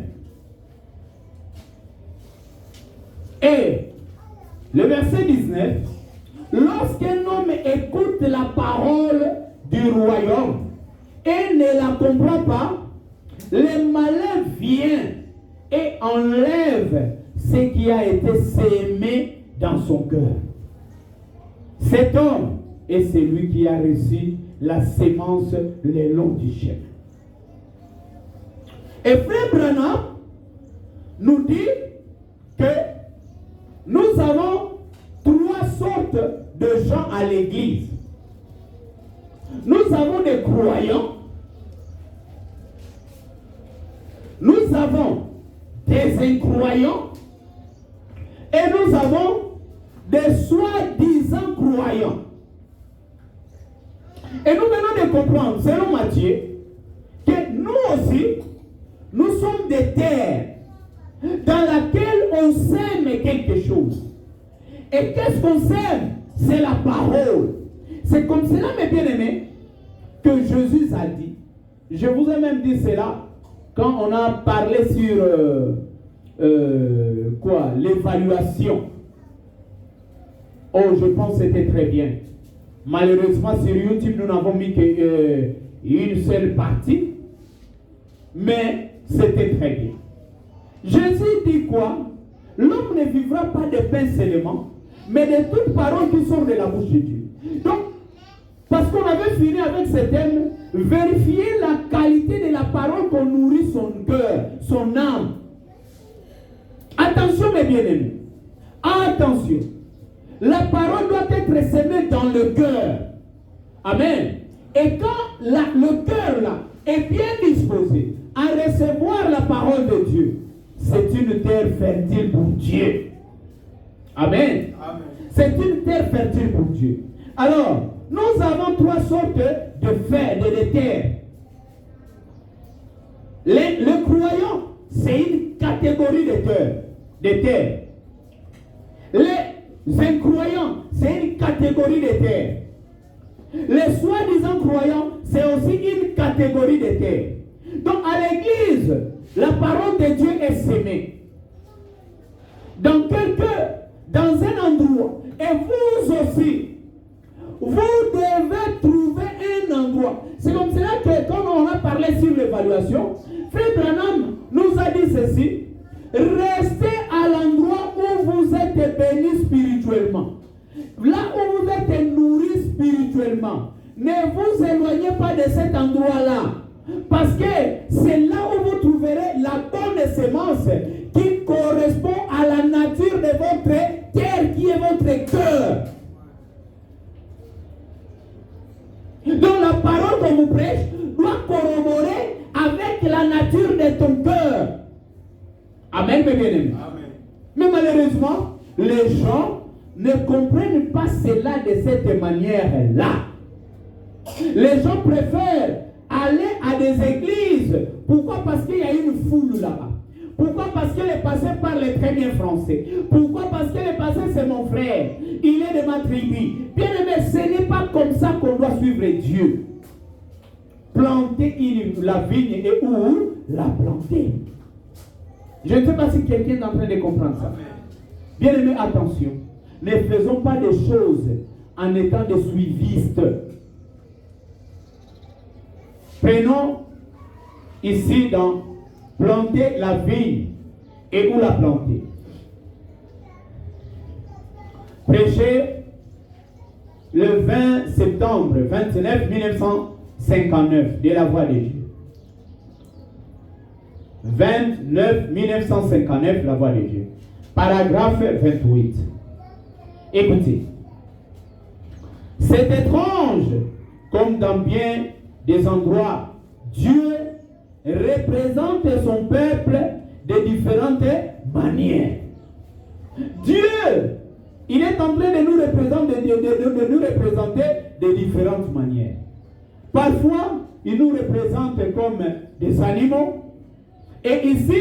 Et le verset 19, lorsqu'un homme écoute la parole du royaume et ne la comprend pas, le malin vient et enlève ce qui a été sémé dans son cœur. Cet homme est celui qui a reçu la sémence le long du chemin. Et Frère Branham nous dit que nous avons 3 sortes de gens à l'église. Nous avons des croyants, nous avons des incroyants et nous avons des soi-disant croyants. Et nous venons de comprendre, selon Matthieu, que nous aussi, nous sommes des terres dans laquelle on sème quelque chose. Et qu'est-ce qu'on sème? C'est la parole. C'est comme cela, mes bien-aimés, que Jésus a dit. Je vous ai même dit cela quand on a parlé sur l'évaluation. Oh, je pense que c'était très bien. Malheureusement, sur YouTube, nous n'avons mis qu'une seule partie. Mais c'était très bien. Jésus dit quoi? L'homme ne vivra pas de pain seulement, mais de toutes paroles qui sortent de la bouche de Dieu. Donc, parce qu'on avait fini avec ce thème, vérifier la qualité de la parole qu'on nourrit son cœur, son âme. Attention mes bien-aimés. Attention. La parole doit être semée dans le cœur. Amen. Et quand le cœur là est bien disposé à recevoir la parole de Dieu, c'est une terre fertile pour Dieu. Amen. Amen. C'est une terre fertile pour Dieu. Alors, nous avons 3 sortes de terres. Le croyant, c'est une catégorie de terres. Les incroyants, c'est une catégorie de terres. Les soi-disant croyants, c'est aussi une catégorie de terres. Donc à l'église, la parole de Dieu est sémée. Dans un endroit. Et vous aussi, vous devez trouver un endroit. C'est comme cela que quand on a parlé sur l'évaluation, Frère Branham nous a dit ceci. Restez à l'endroit où vous êtes bénis spirituellement. Là où vous êtes nourris spirituellement. Ne vous éloignez pas de cet endroit-là. Parce que c'est là où vous trouverez la bonne sémence qui correspond à la nature de votre terre qui est votre cœur. Donc la parole qu'on vous prêche doit corroborer avec la nature de ton cœur. Amen, mes bien-aimés. Mais malheureusement, les gens ne comprennent pas cela de cette manière-là. Les gens préfèrent aller à des églises. Pourquoi? Parce qu'il y a une foule là-bas. Pourquoi? Parce que le pasteur parle très bien français. Pourquoi? Parce que le pasteur c'est mon frère. Il est de ma tribu. Bien aimé, ce n'est pas comme ça qu'on doit suivre Dieu. Planter la vigne et où la planter. Je ne sais pas si quelqu'un est en train de comprendre ça. Bien aimé, attention. Ne faisons pas des choses en étant des suivistes. Prenons ici dans planter la vigne et où la planter. Prêché le 20 septembre 29 1959 de la voix de Dieu. 29 1959 la voix de Dieu. Paragraphe 28. Écoutez. C'est étrange comme dans bien des endroits, Dieu représente son peuple de différentes manières. Dieu, il est en train de nous représenter, de différentes manières. Parfois, il nous représente comme des animaux. Et ici,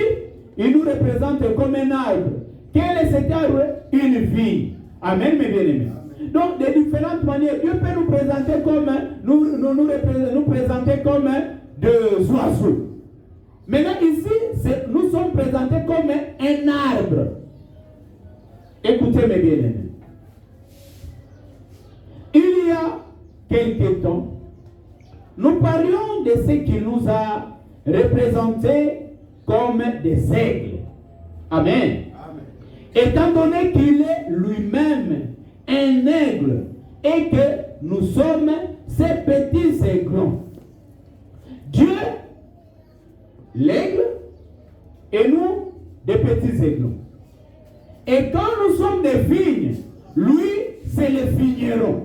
il nous représente comme un arbre. Quel est cet arbre? Une vie. Amen, mes bien-aimés. Donc, de différentes manières, Dieu peut nous présenter comme nous présenter comme des oiseaux. Maintenant, ici, nous sommes présentés comme un arbre. Écoutez mes bien-aimés. Il y a quelque temps, nous parlions de ce qui nous a représentés comme des aigles. Amen. Amen. étant donné qu'il est lui-même un aigle et que nous sommes ces petits aiglons. Dieu, l'aigle, et nous, des petits aiglons. Et quand nous sommes des vignes, lui, c'est le vigneron.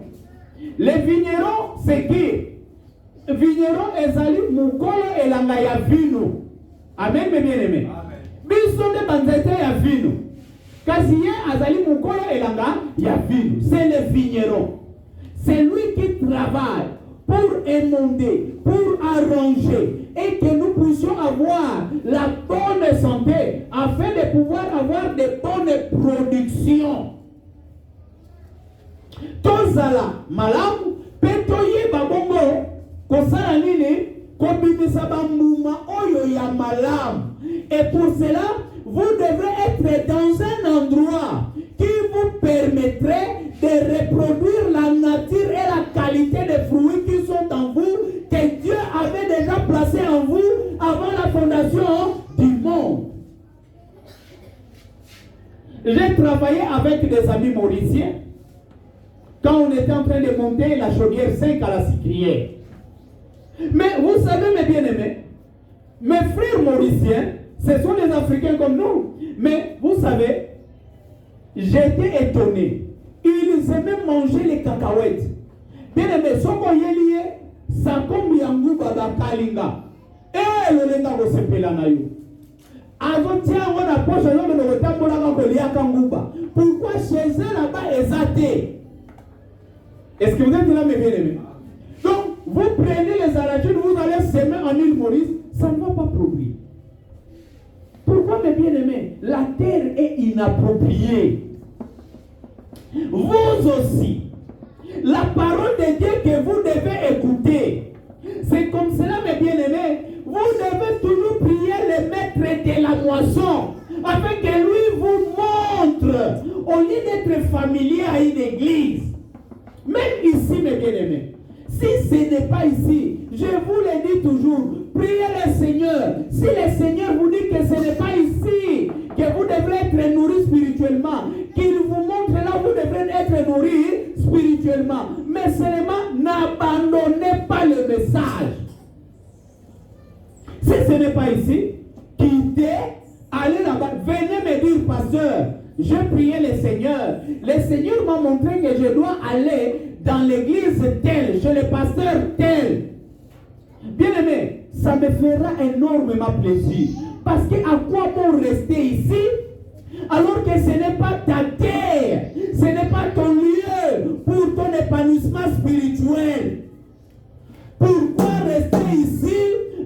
Les vignerons, c'est qui? Vigneron ezali mukolo elanga ya vino. Amen, mes bien-aimés. Biso de banzete ya vino. Kasi ye azali mukolo elanga ya vino. C'est le vigneron. C'est lui qui travaille pour émonder, pour arranger et que nous puissions avoir la bonne santé afin de pouvoir avoir de bonnes productions. Tozala malamu petoye babongo kosala nini kobimisa bambuma oyo ya malamu. Et pour cela, vous devrez être dans un endroit qui vous permettrait de reproduire la nature et la qualité des fruits qui sont en vous, que Dieu avait déjà placé en vous avant la fondation du monde. J'ai travaillé avec des amis mauriciens quand on était en train de monter la chaudière 5 à la Sicrière. Mais vous savez, mes bien-aimés, mes frères mauriciens, ce sont des Africains comme nous. Mais vous savez, j'étais étonné. Ils aimaient manger les cacahuètes. Bien-aimés, soko yelie, ça comme yangu baba kalinga. Eh, le lenga go sepela na yo. Avotia on a poche l'homme de retambola ko liya kanguba. Pourquoi chez eux là-bas exaté? Est-ce que vous êtes là, mes bien-aimés? Donc, vous prenez les arachides, vous allez semer en île Maurice, ça ne va pas produire. Pourquoi, mes bien-aimés? La terre est inappropriée. Vous aussi, la parole de Dieu que vous devez écouter, c'est comme cela, mes bien-aimés, vous devez toujours prier le maître de la moisson, afin que lui vous montre, au lieu d'être familier à une église. Même ici, mes bien-aimés, si ce n'est pas ici, je vous le dis toujours, priez le Seigneur. Si le Seigneur vous dit que ce n'est pas ici que vous devrez être nourris spirituellement, qu'il vous montre là où vous devrez être nourris spirituellement, mais seulement n'abandonnez pas le message. Si ce n'est pas ici, quittez, allez là-bas, venez me dire, pasteur, je priais le Seigneur. Le Seigneur m'a montré que je dois aller dans l'église telle, chez le pasteur tel. Bien aimé, ça me fera énormément plaisir. Parce que à quoi bon rester ici alors que ce n'est pas ta terre, ce n'est pas ton lieu pour ton épanouissement spirituel. Pourquoi rester ici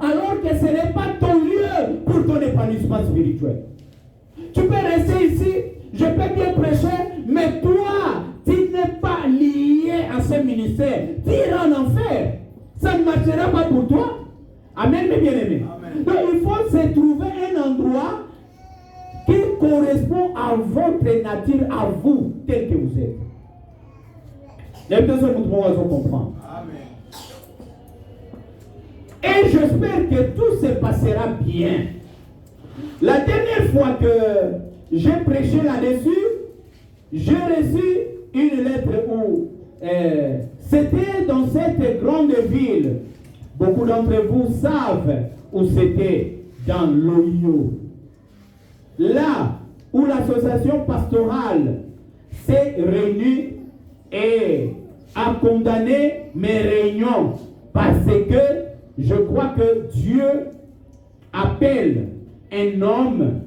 alors que ce n'est pas ton lieu pour ton épanouissement spirituel? Tu peux rester ici, je peux bien prêcher, mais toi, tu n'es pas lié à ce ministère. Tu iras en enfer. Ça ne marchera pas pour toi. Amen, mes bien-aimés. Donc, il faut se trouver un endroit qui correspond à votre nature, à vous, tel que vous êtes. Les deux autres vont comprendre. Et j'espère que tout se passera bien. La dernière fois que j'ai prêché là-dessus, j'ai reçu une lettre où c'était dans cette grande ville. Beaucoup d'entre vous savent où c'était, dans l'Ohio. Là où l'association pastorale s'est réunie et a condamné mes réunions parce que je crois que Dieu appelle un homme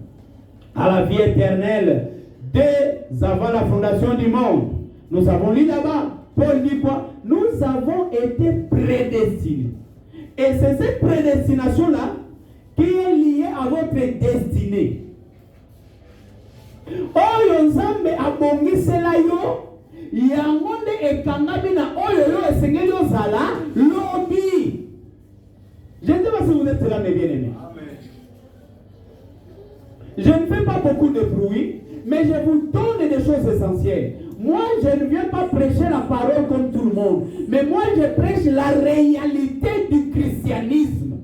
à la vie éternelle dès avant la fondation du monde. Nous avons lu là-bas, Paul dit quoi? Nous avons été prédestinés. Et c'est cette prédestination-là qui est liée à votre destinée. Oyo nzambe abongisela yo, yango nde ekangami na oyo yo esengeli ozala lobi. Je ne sais pas si vous êtes là, mes bien-aimés. Je ne fais pas beaucoup de bruit, mais je vous donne des choses essentielles. Moi, je ne viens pas prêcher la parole comme tout le monde, mais moi, je prêche la réalité du christianisme.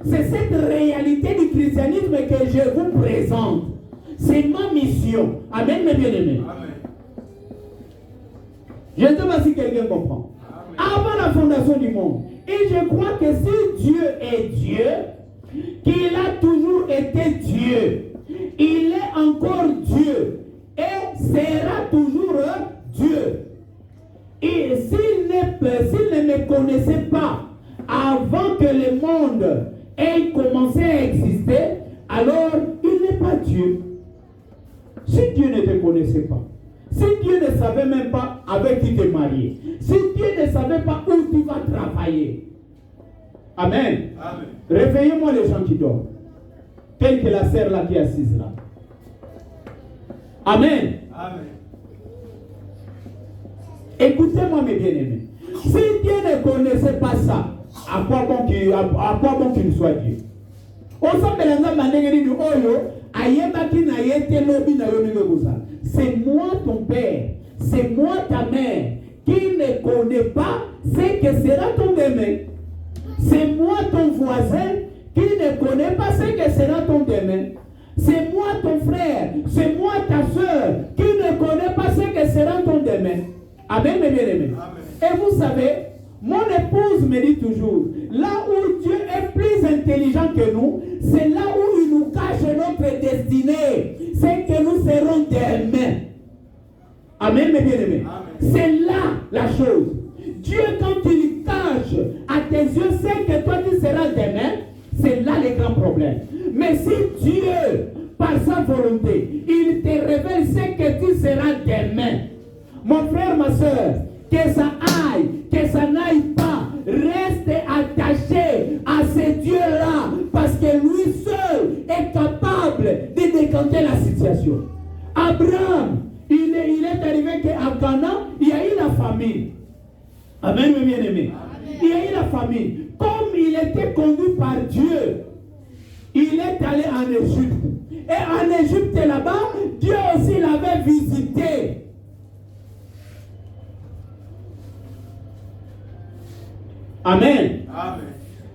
C'est cette réalité du christianisme que je vous présente. C'est ma mission. Amen, mes bien-aimés. Je ne sais pas si quelqu'un comprend. Avant la fondation du monde. Et je crois que si Dieu est Dieu, qu'il a toujours été Dieu, il est encore Dieu et sera toujours Dieu. Et s'il ne me connaissait pas avant que le monde ait commencé à exister, alors il n'est pas Dieu. Si Dieu ne te connaissait pas, si Dieu ne savait même pas avec qui te marier, si Dieu ne savait pas où tu vas travailler. Amen. Amen. Réveillez-moi les gens qui dorment. Telle que la sœur là qui est assise là. Amen. Amen. Écoutez-moi mes bien-aimés. Si Dieu ne connaissait pas ça, à quoi bon qu'il soit Dieu? C'est moi ton père, c'est moi ta mère qui ne connaît pas ce que sera ton demain. C'est moi ton voisin qui ne connaît pas ce que sera ton demain. C'est moi ton frère, c'est moi ta soeur qui ne connaît pas ce que sera ton demain. Amen, mes bien-aimés. Et vous savez, mon épouse me dit toujours, là où Dieu est plus intelligent que nous, c'est là où il nous cache notre destinée. C'est que nous serons demain. Amen, mes bien-aimés. C'est là la chose. Dieu, quand il cache à tes yeux ce que toi tu seras demain, c'est là le grand problème. Mais si Dieu, par sa volonté, il te révèle ce que tu seras demain, mon frère, ma soeur, que ça aille, que ça n'aille pas, reste attaché à ce Dieu-là, parce que lui seul est capable de décanter la situation. Abraham, il est arrivé qu'à Cana, il y a eu la famine. Amen, mes bien-aimés. Il y a eu la famine. Comme il était conduit par Dieu, il est allé en Égypte. Et en Égypte, là-bas, Dieu aussi l'avait visité. Amen. Amen.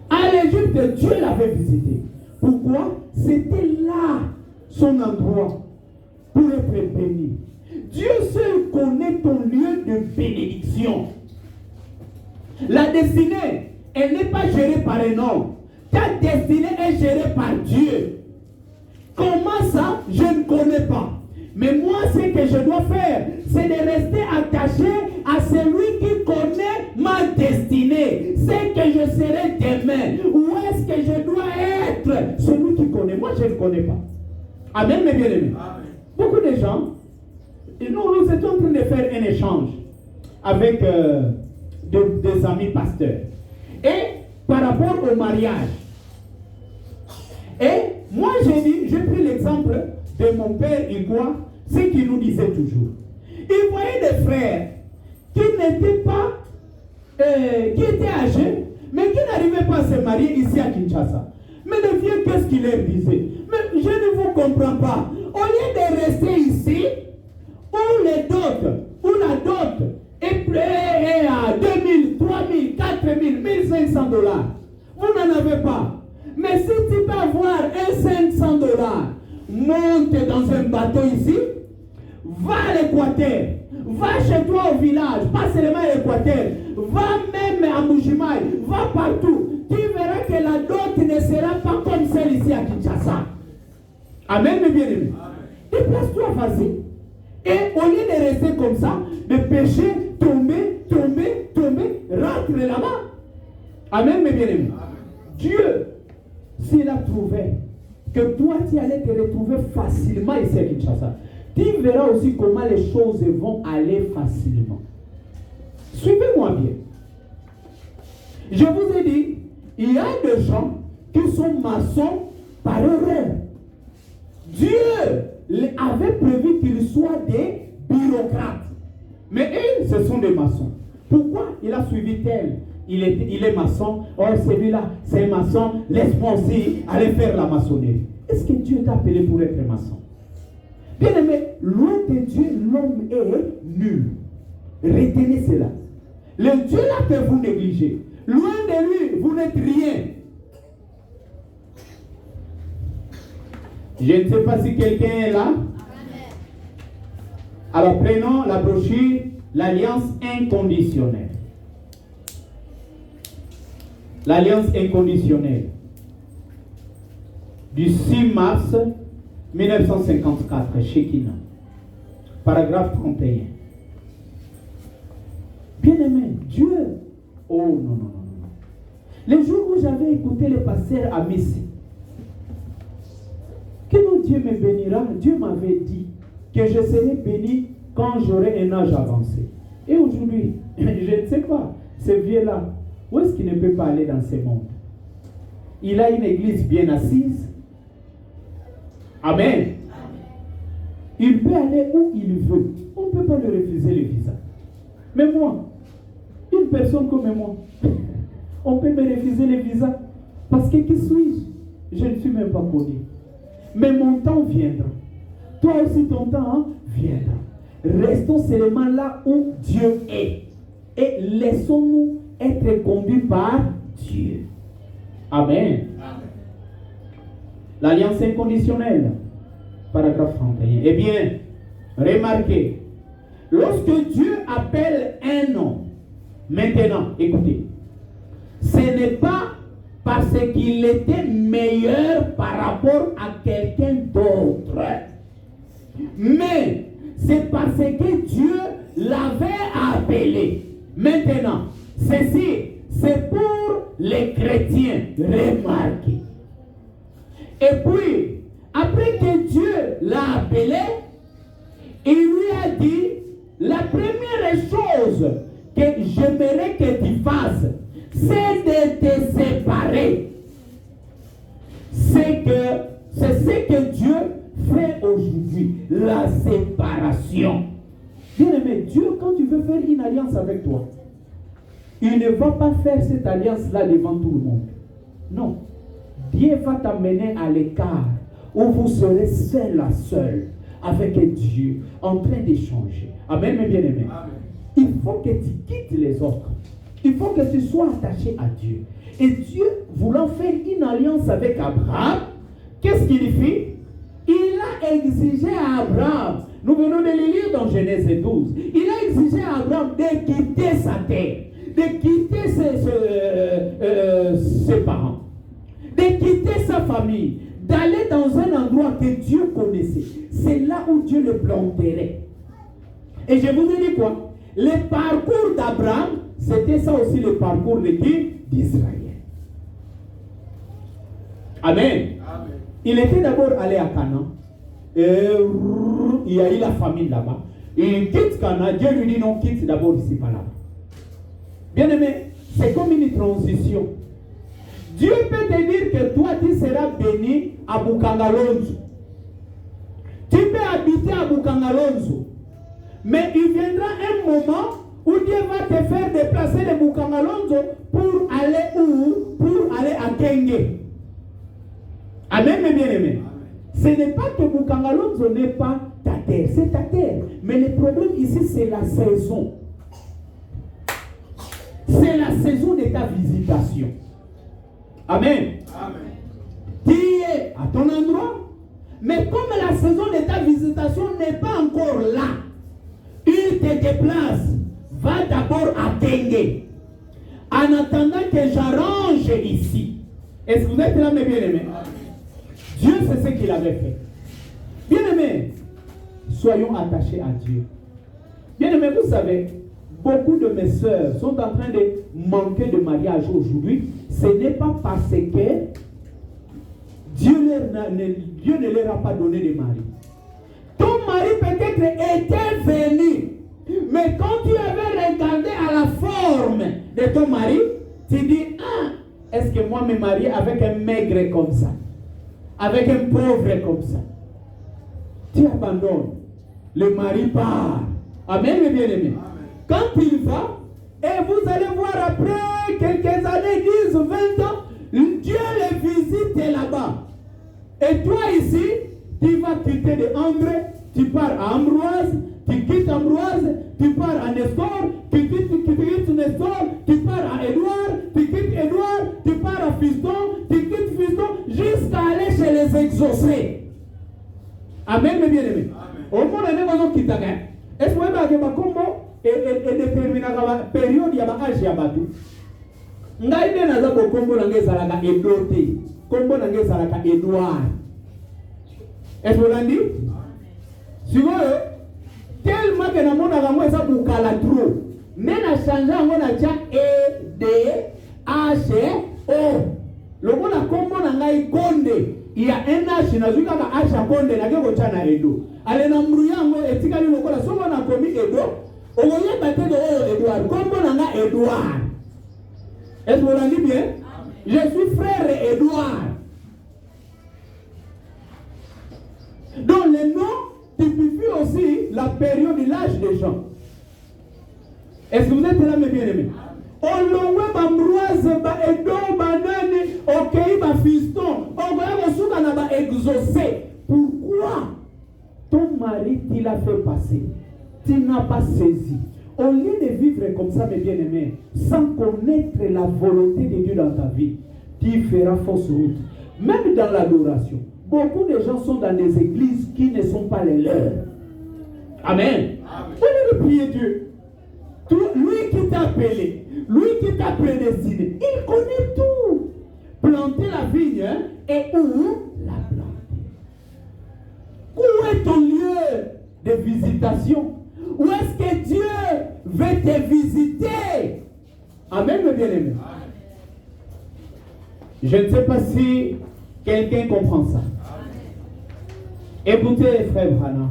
À l'Égypte, Dieu l'avait visité. Pourquoi? C'était là son endroit pour être béni. Dieu seul connaît ton lieu de bénédiction. La destinée, elle n'est pas gérée par un homme. Ta destinée est gérée par Dieu. Comment ça? Je ne connais pas. Mais moi, ce que je dois faire, c'est de rester attaché à celui qui connaît ma destinée. C'est que je serai demain. Où est-ce que je dois être? Celui qui connaît. Moi, je ne connais pas. Amen, mes bien-aimés. Beaucoup de gens, nous étions en train de faire un échange avec des amis pasteurs. Et par rapport au mariage. Et moi, j'ai pris l'exemple de mon père Igua, ce qu'il nous disait toujours. Il voyait des frères qui n'étaient pas, qui étaient âgés, mais qui n'arrivaient pas à se marier ici à Kinshasa. Mais le vieux, qu'est-ce qu'il leur disait? Mais je ne vous comprends pas. Au lieu de rester ici, où les dots, où la dot est à 2000, 3000, 4000, 1500 $, vous n'en avez pas. Mais si tu peux avoir un 500 $, monte dans un bateau ici, va à l'Équateur, va chez toi au village, pas seulement à l'Équateur, va même à Moujimaï, va partout. Tu verras que la dot ne sera pas comme celle ici à Kinshasa. Amen, mes bien-aimés. Déplace-toi, vas-y. Et au lieu de rester comme ça, de pécher, tomber, rentre là-bas. Amen, mes bien-aimés. Dieu, s'il a trouvé que toi, tu allais te retrouver facilement ici à Kinshasa, tu verras aussi comment les choses vont aller facilement. Suivez-moi bien. Je vous ai dit, il y a des gens qui sont maçons par erreur. Dieu avait prévu qu'ils soient des bureaucrates. Mais eux, ce sont des maçons. Pourquoi il a suivi tel? Il est maçon. Oh, celui-là, c'est un maçon. Laisse-moi aussi aller faire la maçonnerie. Est-ce que Dieu t'a appelé pour être maçon? Bien aimé, loin de Dieu, l'homme est nul. Retenez cela. Le Dieu là que vous négligez, loin de lui, vous n'êtes rien. Je ne sais pas si quelqu'un est là. Alors prenons la brochure, l'alliance inconditionnelle. L'alliance inconditionnelle. Du 6 mars 1954, Shekinah. Paragraphe 31. Bien-aimé, Dieu. Oh non, non, non, non. Le jour où j'avais écouté le pasteur à Messi, que mon Dieu me bénira, Dieu m'avait dit que je serai béni quand j'aurai un âge avancé. Et aujourd'hui, je ne sais pas, ce vieux-là, où est-ce qu'il ne peut pas aller dans ce monde? Il a une église bien assise. Amen. Il peut aller où il veut. On ne peut pas lui refuser le visa. Mais moi, une personne comme moi, on peut me refuser le visa. Parce que qui suis-je? Je ne suis même pas connu. Mais mon temps viendra. Toi aussi ton temps viendra. Restons seulement là où Dieu est. Et laissons-nous être conduits par Dieu. Amen. Amen. L'alliance inconditionnelle. Paragraphe 31. Eh bien, remarquez, lorsque Dieu appelle un homme, maintenant, écoutez, ce n'est pas parce qu'il était meilleur par rapport à quelqu'un d'autre, mais c'est parce que Dieu l'avait appelé. Maintenant, ceci, c'est pour les chrétiens, remarquez. Et puis, après que Dieu l'a appelé, il lui a dit, la première chose que j'aimerais que tu fasses, c'est de te séparer. C'est ce que Dieu fait aujourd'hui, la séparation. Bien-aimé, Dieu, quand tu veux faire une alliance avec toi, il ne va pas faire cette alliance-là devant tout le monde. Non. Dieu va t'amener à l'écart, où vous serez seul à seul avec Dieu, en train d'échanger. Amen, mes bien-aimés. Il faut que tu quittes les autres. Il faut que tu sois attaché à Dieu. Et Dieu, voulant faire une alliance avec Abraham, qu'est-ce qu'il fit? Il a exigé à Abraham, nous venons de le lire dans Genèse 12, il a exigé à Abraham de quitter sa terre, de quitter ses parents, de quitter sa famille, d'aller dans un endroit que Dieu connaissait. C'est là où Dieu le planterait. Et je vous ai dit quoi? Le parcours d'Abraham, c'était ça aussi le parcours de qui? D'Israël. Amen. Amen. Il était d'abord allé à Canaan. Et il y a eu la famine là-bas. Il quitte Canaan. Dieu lui dit non, quitte d'abord ici, pas là-bas. Bien aimé, c'est comme une transition. Dieu peut te dire que toi, tu seras béni à Bukangalonzo. Tu peux habiter à Bukangalonzo. Mais il viendra un moment où Dieu va te faire déplacer de Bukangalonzo pour aller où? Pour aller à Kenge. Amen, mes bien-aimés. Ce n'est pas que Bukangalonzo n'est pas ta terre, c'est ta terre. Mais le problème ici, c'est la saison. C'est la saison de ta visitation. Amen. Amen. Tu es à ton endroit, mais comme la saison de ta visitation n'est pas encore là, il te déplace. Va d'abord à Kenge. En attendant que j'arrange ici. Est-ce que vous êtes là, mes bien-aimés? Dieu, c'est ce qu'il avait fait. Bien-aimés, soyons attachés à Dieu. Bien-aimés, vous savez, beaucoup de mes sœurs sont en train de manquer de mariage aujourd'hui. Ce n'est pas parce que Dieu ne leur a pas donné de mari. Ton mari peut-être était venu, mais quand tu avais regardé à la forme de ton mari, tu dis, ah, est-ce que moi me marie avec un maigre comme ça, avec un pauvre comme ça? Tu abandonnes. Le mari part. Amen, mes bien-aimés. Quand il va, et vous allez voir après quelques années, 10 ou 20 ans, Dieu le visite là-bas. Et toi ici, tu vas quitter de André, tu pars à Ambroise, tu quittes Ambroise, tu pars à Nestor, tu quittes Nestor, tu pars à Édouard, tu quittes Édouard, tu pars à Fiston, tu quittes Fiston, jusqu'à aller chez les exaucés. Amen, mes bien-aimés. Au monde, on est qui t'a. Est-ce que vous avez un combo et déterminé la période, il y a un âge, il y a un bateau. Ngai ne naza ko kombo na ngai zalaka Edote. Kombo na ngai zalaka Edouard. Est-ce que vous l'avez dit? Si vous tellement que na mona ka moi ça bukala trop. Mais na changer ngo na cha E D H O. Le mot na kombo na ngai Konde. Il y a un H na zuka ka H Konde na ke ko cha na Edo. Ale na mruyango etika ni lokola so na komi Edo. Ogoye batedo Edouard. Kombo na ngai Edouard. Est-ce que vous l'avez dit bien? Je suis frère Edouard. Donc le nom typifie aussi la période de l'âge des gens. Est-ce que vous êtes là, mes bien-aimés? Olongwe ba mroise ba edo ba nani okei ba fiston ogoye bosuka na ba exaucé. Pourquoi ton mari t'a fait passer? Tu n'as pas saisi. Au lieu de vivre comme ça, mes bien-aimés, sans connaître la volonté de Dieu dans ta vie, tu feras fausse route. Même dans l'adoration, beaucoup de gens sont dans des églises qui ne sont pas les leurs. Amen. Au lieu de prier Dieu, lui qui t'a appelé, lui qui t'a prédestiné, il connaît tout. Planter la vigne et où la planter. Où est ton lieu de visitation? Où est-ce que Dieu veut te visiter? Amen, mes bien-aimés. Je ne sais pas si quelqu'un comprend ça. Écoutez, frère Branham.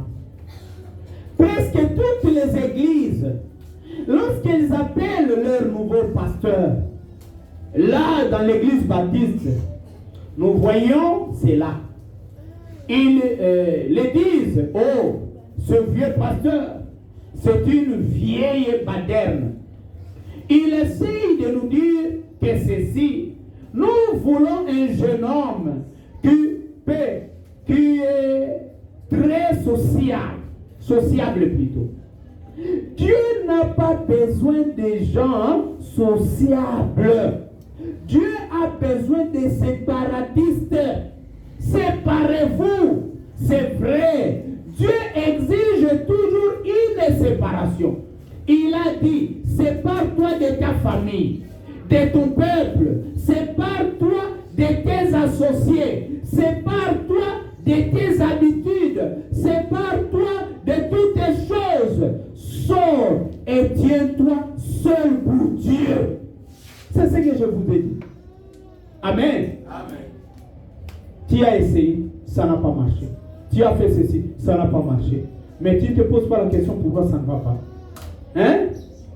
Presque toutes les églises, lorsqu'elles appellent leur nouveau pasteur, là, dans l'église baptiste, nous voyons, c'est là. Ils le disent, oh, ce vieux pasteur, c'est une vieille baderne. Il essaye de nous dire que ceci, nous voulons un jeune homme qui est très sociable plutôt. Dieu n'a pas besoin de gens sociables. Dieu a besoin de séparatistes. Séparez-vous, c'est vrai. Dieu exige toujours une séparation. Il a dit, sépare-toi de ta famille, de ton peuple, sépare-toi de tes associés, sépare-toi de tes habitudes, sépare-toi de toutes tes choses. Sors et tiens-toi seul pour Dieu. C'est ce que je vous ai dit. Amen. Amen. Tu as essayé, ça n'a pas marché. Tu as fait ceci, ça n'a pas marché. Mais tu ne te poses pas la question pourquoi ça ne va pas. Hein?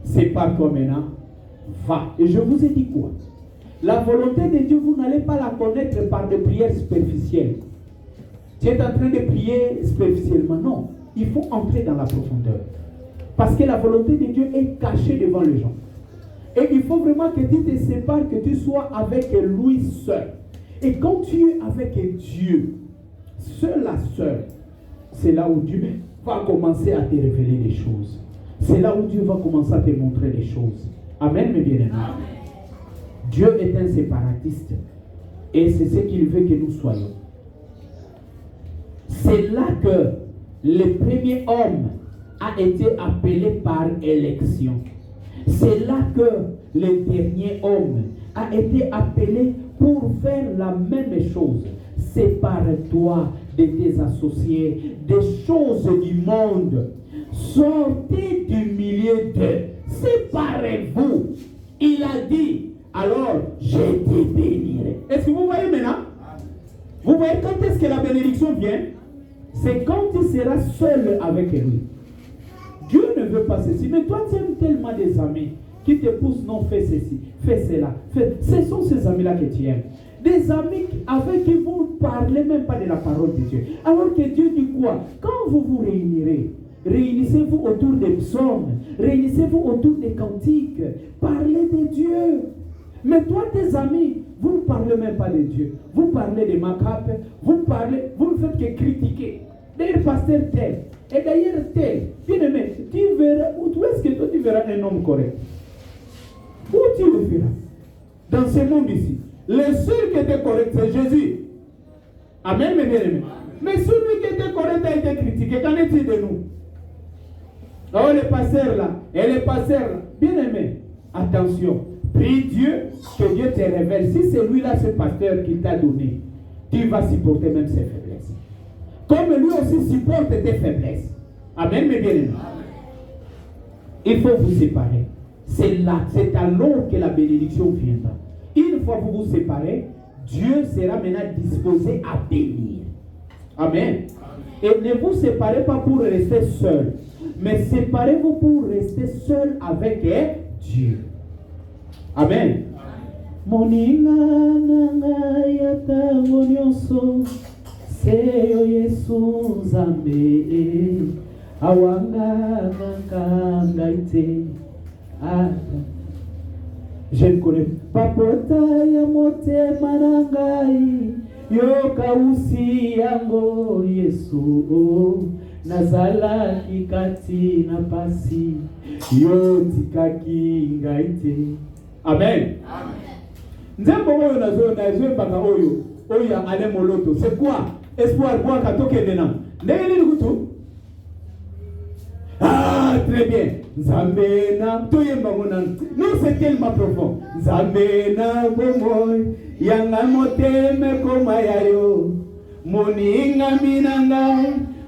Sépare-toi maintenant. Va. Et je vous ai dit quoi? La volonté de Dieu, vous n'allez pas la connaître par des prières superficielles. Tu es en train de prier superficiellement. Non. Il faut entrer dans la profondeur. Parce que la volonté de Dieu est cachée devant les gens. Et il faut vraiment que tu te sépares, que tu sois avec lui seul. Et quand tu es avec Dieu, seul à seul, c'est là où Dieu va commencer à te révéler des choses. C'est là où Dieu va commencer à te montrer des choses. Amen, mes bien-aimés. Dieu est un séparatiste. Et c'est ce qu'il veut que nous soyons. C'est là que le premier homme a été appelé par élection. C'est là que le dernier homme a été appelé pour faire la même chose. Sépare-toi de tes associés, des choses du monde. Sortez du milieu d'eux. Séparez-vous. Il a dit, alors je te bénirai. Est-ce que vous voyez maintenant? Vous voyez quand est-ce que la bénédiction vient? C'est quand tu seras seul avec lui. Dieu ne veut pas ceci. Mais toi, tu aimes tellement des amis qui te poussent, non, fais ceci, fais cela. Ce sont ces amis-là que tu aimes. Des amis avec qui vous ne parlez même pas de la parole de Dieu. Alors que Dieu dit quoi? Quand vous vous réunirez, réunissez-vous autour des psaumes, réunissez-vous autour des cantiques, parlez de Dieu. Mais toi, tes amis, vous ne parlez même pas de Dieu. Vous parlez de macapes, vous ne faites que critiquer. D'ailleurs, pasteur tel, et d'ailleurs tel. Bien aimé, tu verras, où est-ce que toi tu verras un homme correct? Où tu le verras? Dans ce monde ici. Le seul qui était correct, c'est Jésus. Amen, mes bien-aimés. Mais celui qui était correct a été critiqué. Qu'en est-il de nous? Oh, les pasteurs là, et les pasteurs là. Bien aimé, attention. Prie Dieu, que Dieu te révèle. Si c'est lui-là, ce pasteur qui t'a donné, tu vas supporter même ses faiblesses. Comme lui aussi supporte tes faiblesses. Amen, mes bien-aimés. Il faut vous séparer. C'est là, c'est alors que la bénédiction viendra. Une fois que vous vous séparez, Dieu sera maintenant disposé à bénir. Amen. Et ne vous séparez pas pour rester seul, mais séparez-vous pour rester seul avec Dieu. Amen. Moninga nanga yatango nyonso seyo Yesu Nzambe awanga kangaite ata. Je ne connais pas pota ya motema nangai yoka usi yango Yesu nazala kikati na pasi yotika kingaite. Amen. Nzembo oyo nazo baka oyo ya ale moloto. C'est quoi? Espoir quoi katoke nena. Ndenge nini kutu? Ah, très bien. Zambena toyemba mona. Non, c'est tellement profond. Zambena bomoy yanga moteme koma yayo. Moninga minanga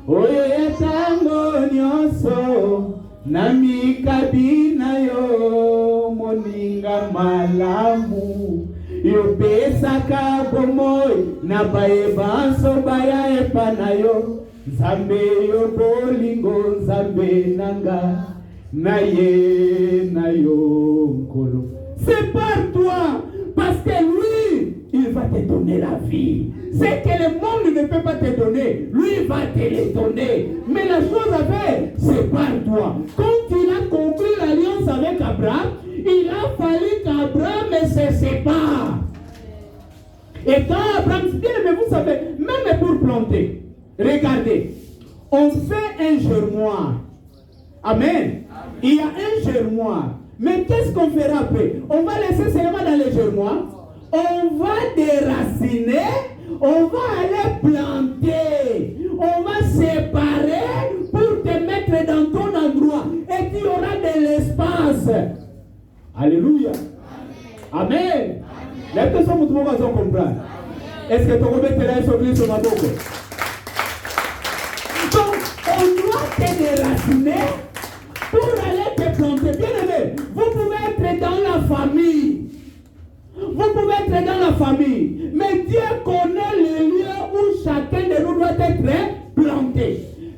oyo yatango nyonso nami kabina yo moninga malamu yo pesaka bomoy na baebanso baya epanayo Nzambe yo bolingo Nzambe nanga na yo nkolo. Sépare-toi parce que lui il va te donner la vie. C'est que le monde ne peut pas te donner, lui va te les donner. Mais la chose à faire, sépare-toi. Quand il a conclu l'alliance avec Abraham, il a fallu qu'Abraham se sépare. Et quand Abraham se dit, mais vous savez, même pour planter, regardez, on fait un germoir. Amen. Il y a un germoir. Mais qu'est-ce qu'on fera après? On va laisser seulement dans le germoir. On va déraciner, on va aller planter, on va séparer pour te mettre dans ton endroit et tu auras de l'espace. Alléluia. Amen. Les personnes vous vont comprendre. Est-ce que tu vas mettre sur l'église au Maboko? Donc, on doit te déraciner pour aller te planter. Bien aimé, vous pouvez être dans la famille. Vous pouvez être dans la famille, mais Dieu connaît le lieu où chacun de nous doit être planté.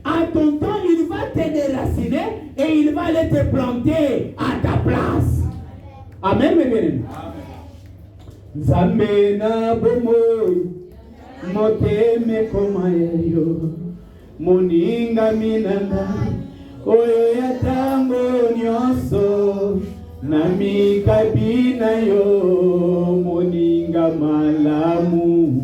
À ton temps, il va te déraciner et il va aller te planter à ta place. Amen, mes bien-aimés. Zamena bomoy, moteme komayo, moninga minanga, oyo yatango nyonso. Nami kabina yo moninga malamu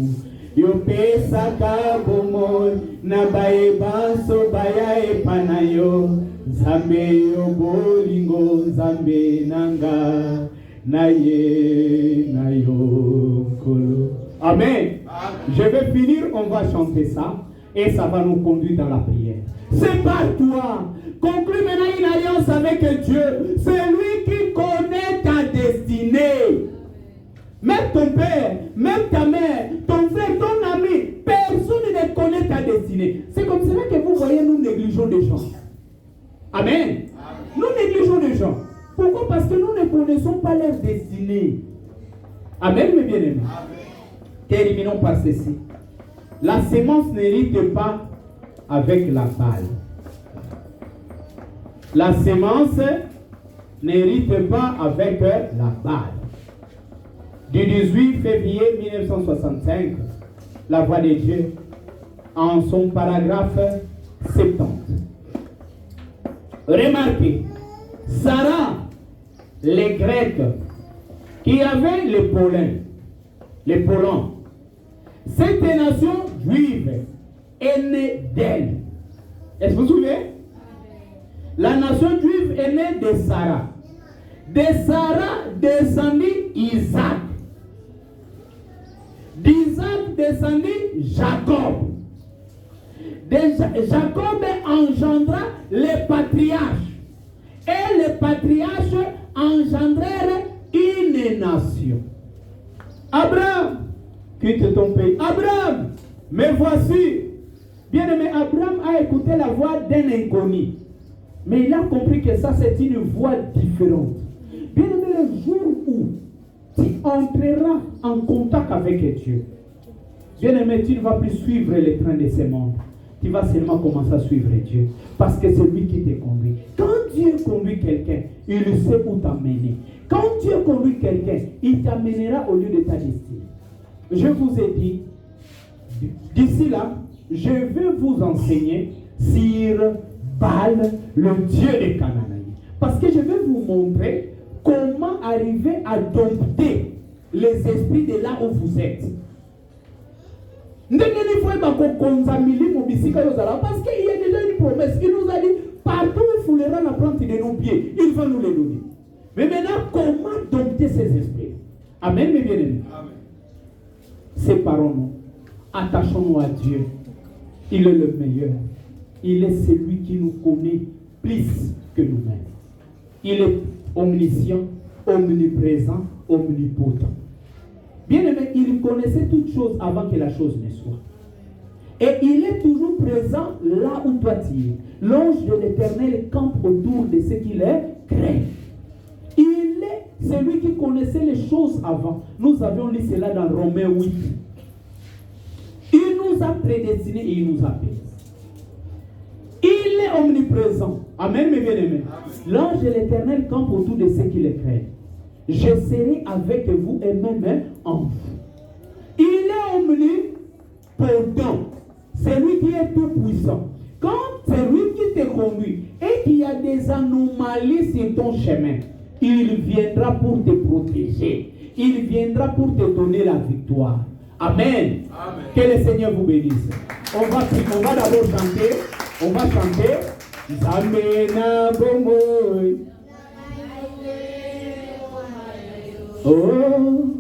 yo pesa kabomoy na baebanso baya epanayo Nzambe yo bolingo Nzambe nanga na yo kolo. Amen. Je vais finir, on va chanter ça et ça va nous conduire dans la prière. Sépare-toi. Conclue maintenant une alliance avec Dieu. C'est lui qui connaît ta destinée. Même ton père, même ta mère, ton frère, ton ami, personne ne connaît ta destinée. C'est comme cela que vous voyez, nous négligeons les gens. Amen. Nous négligeons les gens. Pourquoi? Parce que nous ne connaissons pas leur destinée. Amen, mes bien-aimés. Terminons par ceci. La sémence n'hérite pas avec la balle. La sémence n'hérite pas avec la balle. Du 18 février 1965, la Voix de Dieu, en son paragraphe 70. Remarquez, Sarah, les Grecs, qui avaient le pollen, cette nation juive est née d'elle. Est-ce que vous vous souvenez? La nation juive est née de Sarah. De Sarah descendit Isaac. D'Isaac descendit Jacob. Jacob engendra les patriarches. Et les patriarches engendrèrent une nation. Abraham, quitte ton pays. Abraham, mais voici. Bien-aimé, Abraham a écouté la voix d'un inconnu. Mais il a compris que ça, c'est une voix différente. Bien-aimé, le jour où tu entreras en contact avec Dieu, bien-aimé, tu ne vas plus suivre les trains de ce monde. Tu vas seulement commencer à suivre Dieu. Parce que c'est lui qui te conduit. Quand Dieu conduit quelqu'un, il sait où t'amener. Quand Dieu conduit quelqu'un, il t'amènera au lieu de ta destinée. Je vous ai dit, d'ici là, je vais vous enseigner sur Baal, le Dieu des Cananéens. Parce que je vais vous montrer comment arriver à dompter les esprits de là où vous êtes. Parce qu'il y a déjà une promesse. Il nous a dit, partout où foulera la plante de nos pieds, il va nous les donner. Mais maintenant, comment dompter ces esprits? Amen, mes bien-aimés. Séparons-nous. Attachons-nous à Dieu. Il est le meilleur. Il est celui qui nous connaît plus que nous-mêmes. Il est omniscient, omniprésent, omnipotent. Bien-aimé, il connaissait toutes choses avant que la chose ne soit. Et il est toujours présent là où toi tu es. L'ange de l'Éternel campe autour de ce qu'il est créé. Il est celui qui connaissait les choses avant. Nous avions lu cela dans Romains 8. Il nous a prédestinés et il nous appelle. Il est omniprésent. Amen, mes bien-aimés. L'ange de l'Éternel campe autour de ce qu'il est créé. Je serai avec vous et même en vous. Il est omnipotent. C'est lui qui est tout puissant. Quand c'est lui qui te conduit et qu'il y a des anomalies sur ton chemin, il viendra pour te protéger. Il viendra pour te donner la victoire. Amen. Amen. Que le Seigneur vous bénisse. On va d'abord chanter. On va chanter. Zamena bomoy. Oh.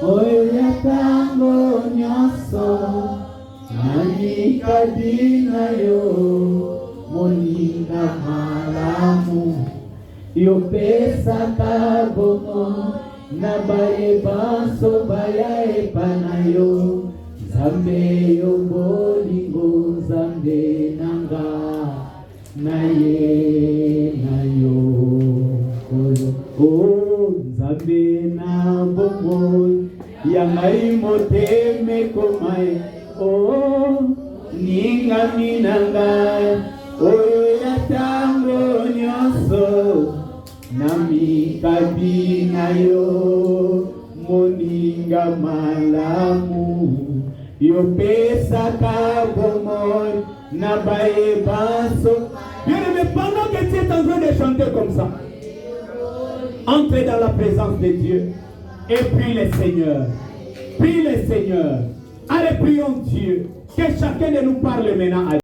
Oya tango nyoso. Nani kadina yo. Moninga malamu. Yo pesa kabomo. Nabaye baso baya epanayo. Zambe yo bolingo zambe nanga naye nayo oh zambe na bomo yangai moteme komae oh ninga minanga oyo yatango nyoso nami kabina yo moninga malamu yo pesa kabomoy nabaye baso. Bien-aimé, pendant que tu es en train de chanter comme ça, entrez dans la présence de Dieu et prie le Seigneur. Prie le Seigneur. Allez, prions Dieu. Que chacun de nous parle maintenant à Dieu.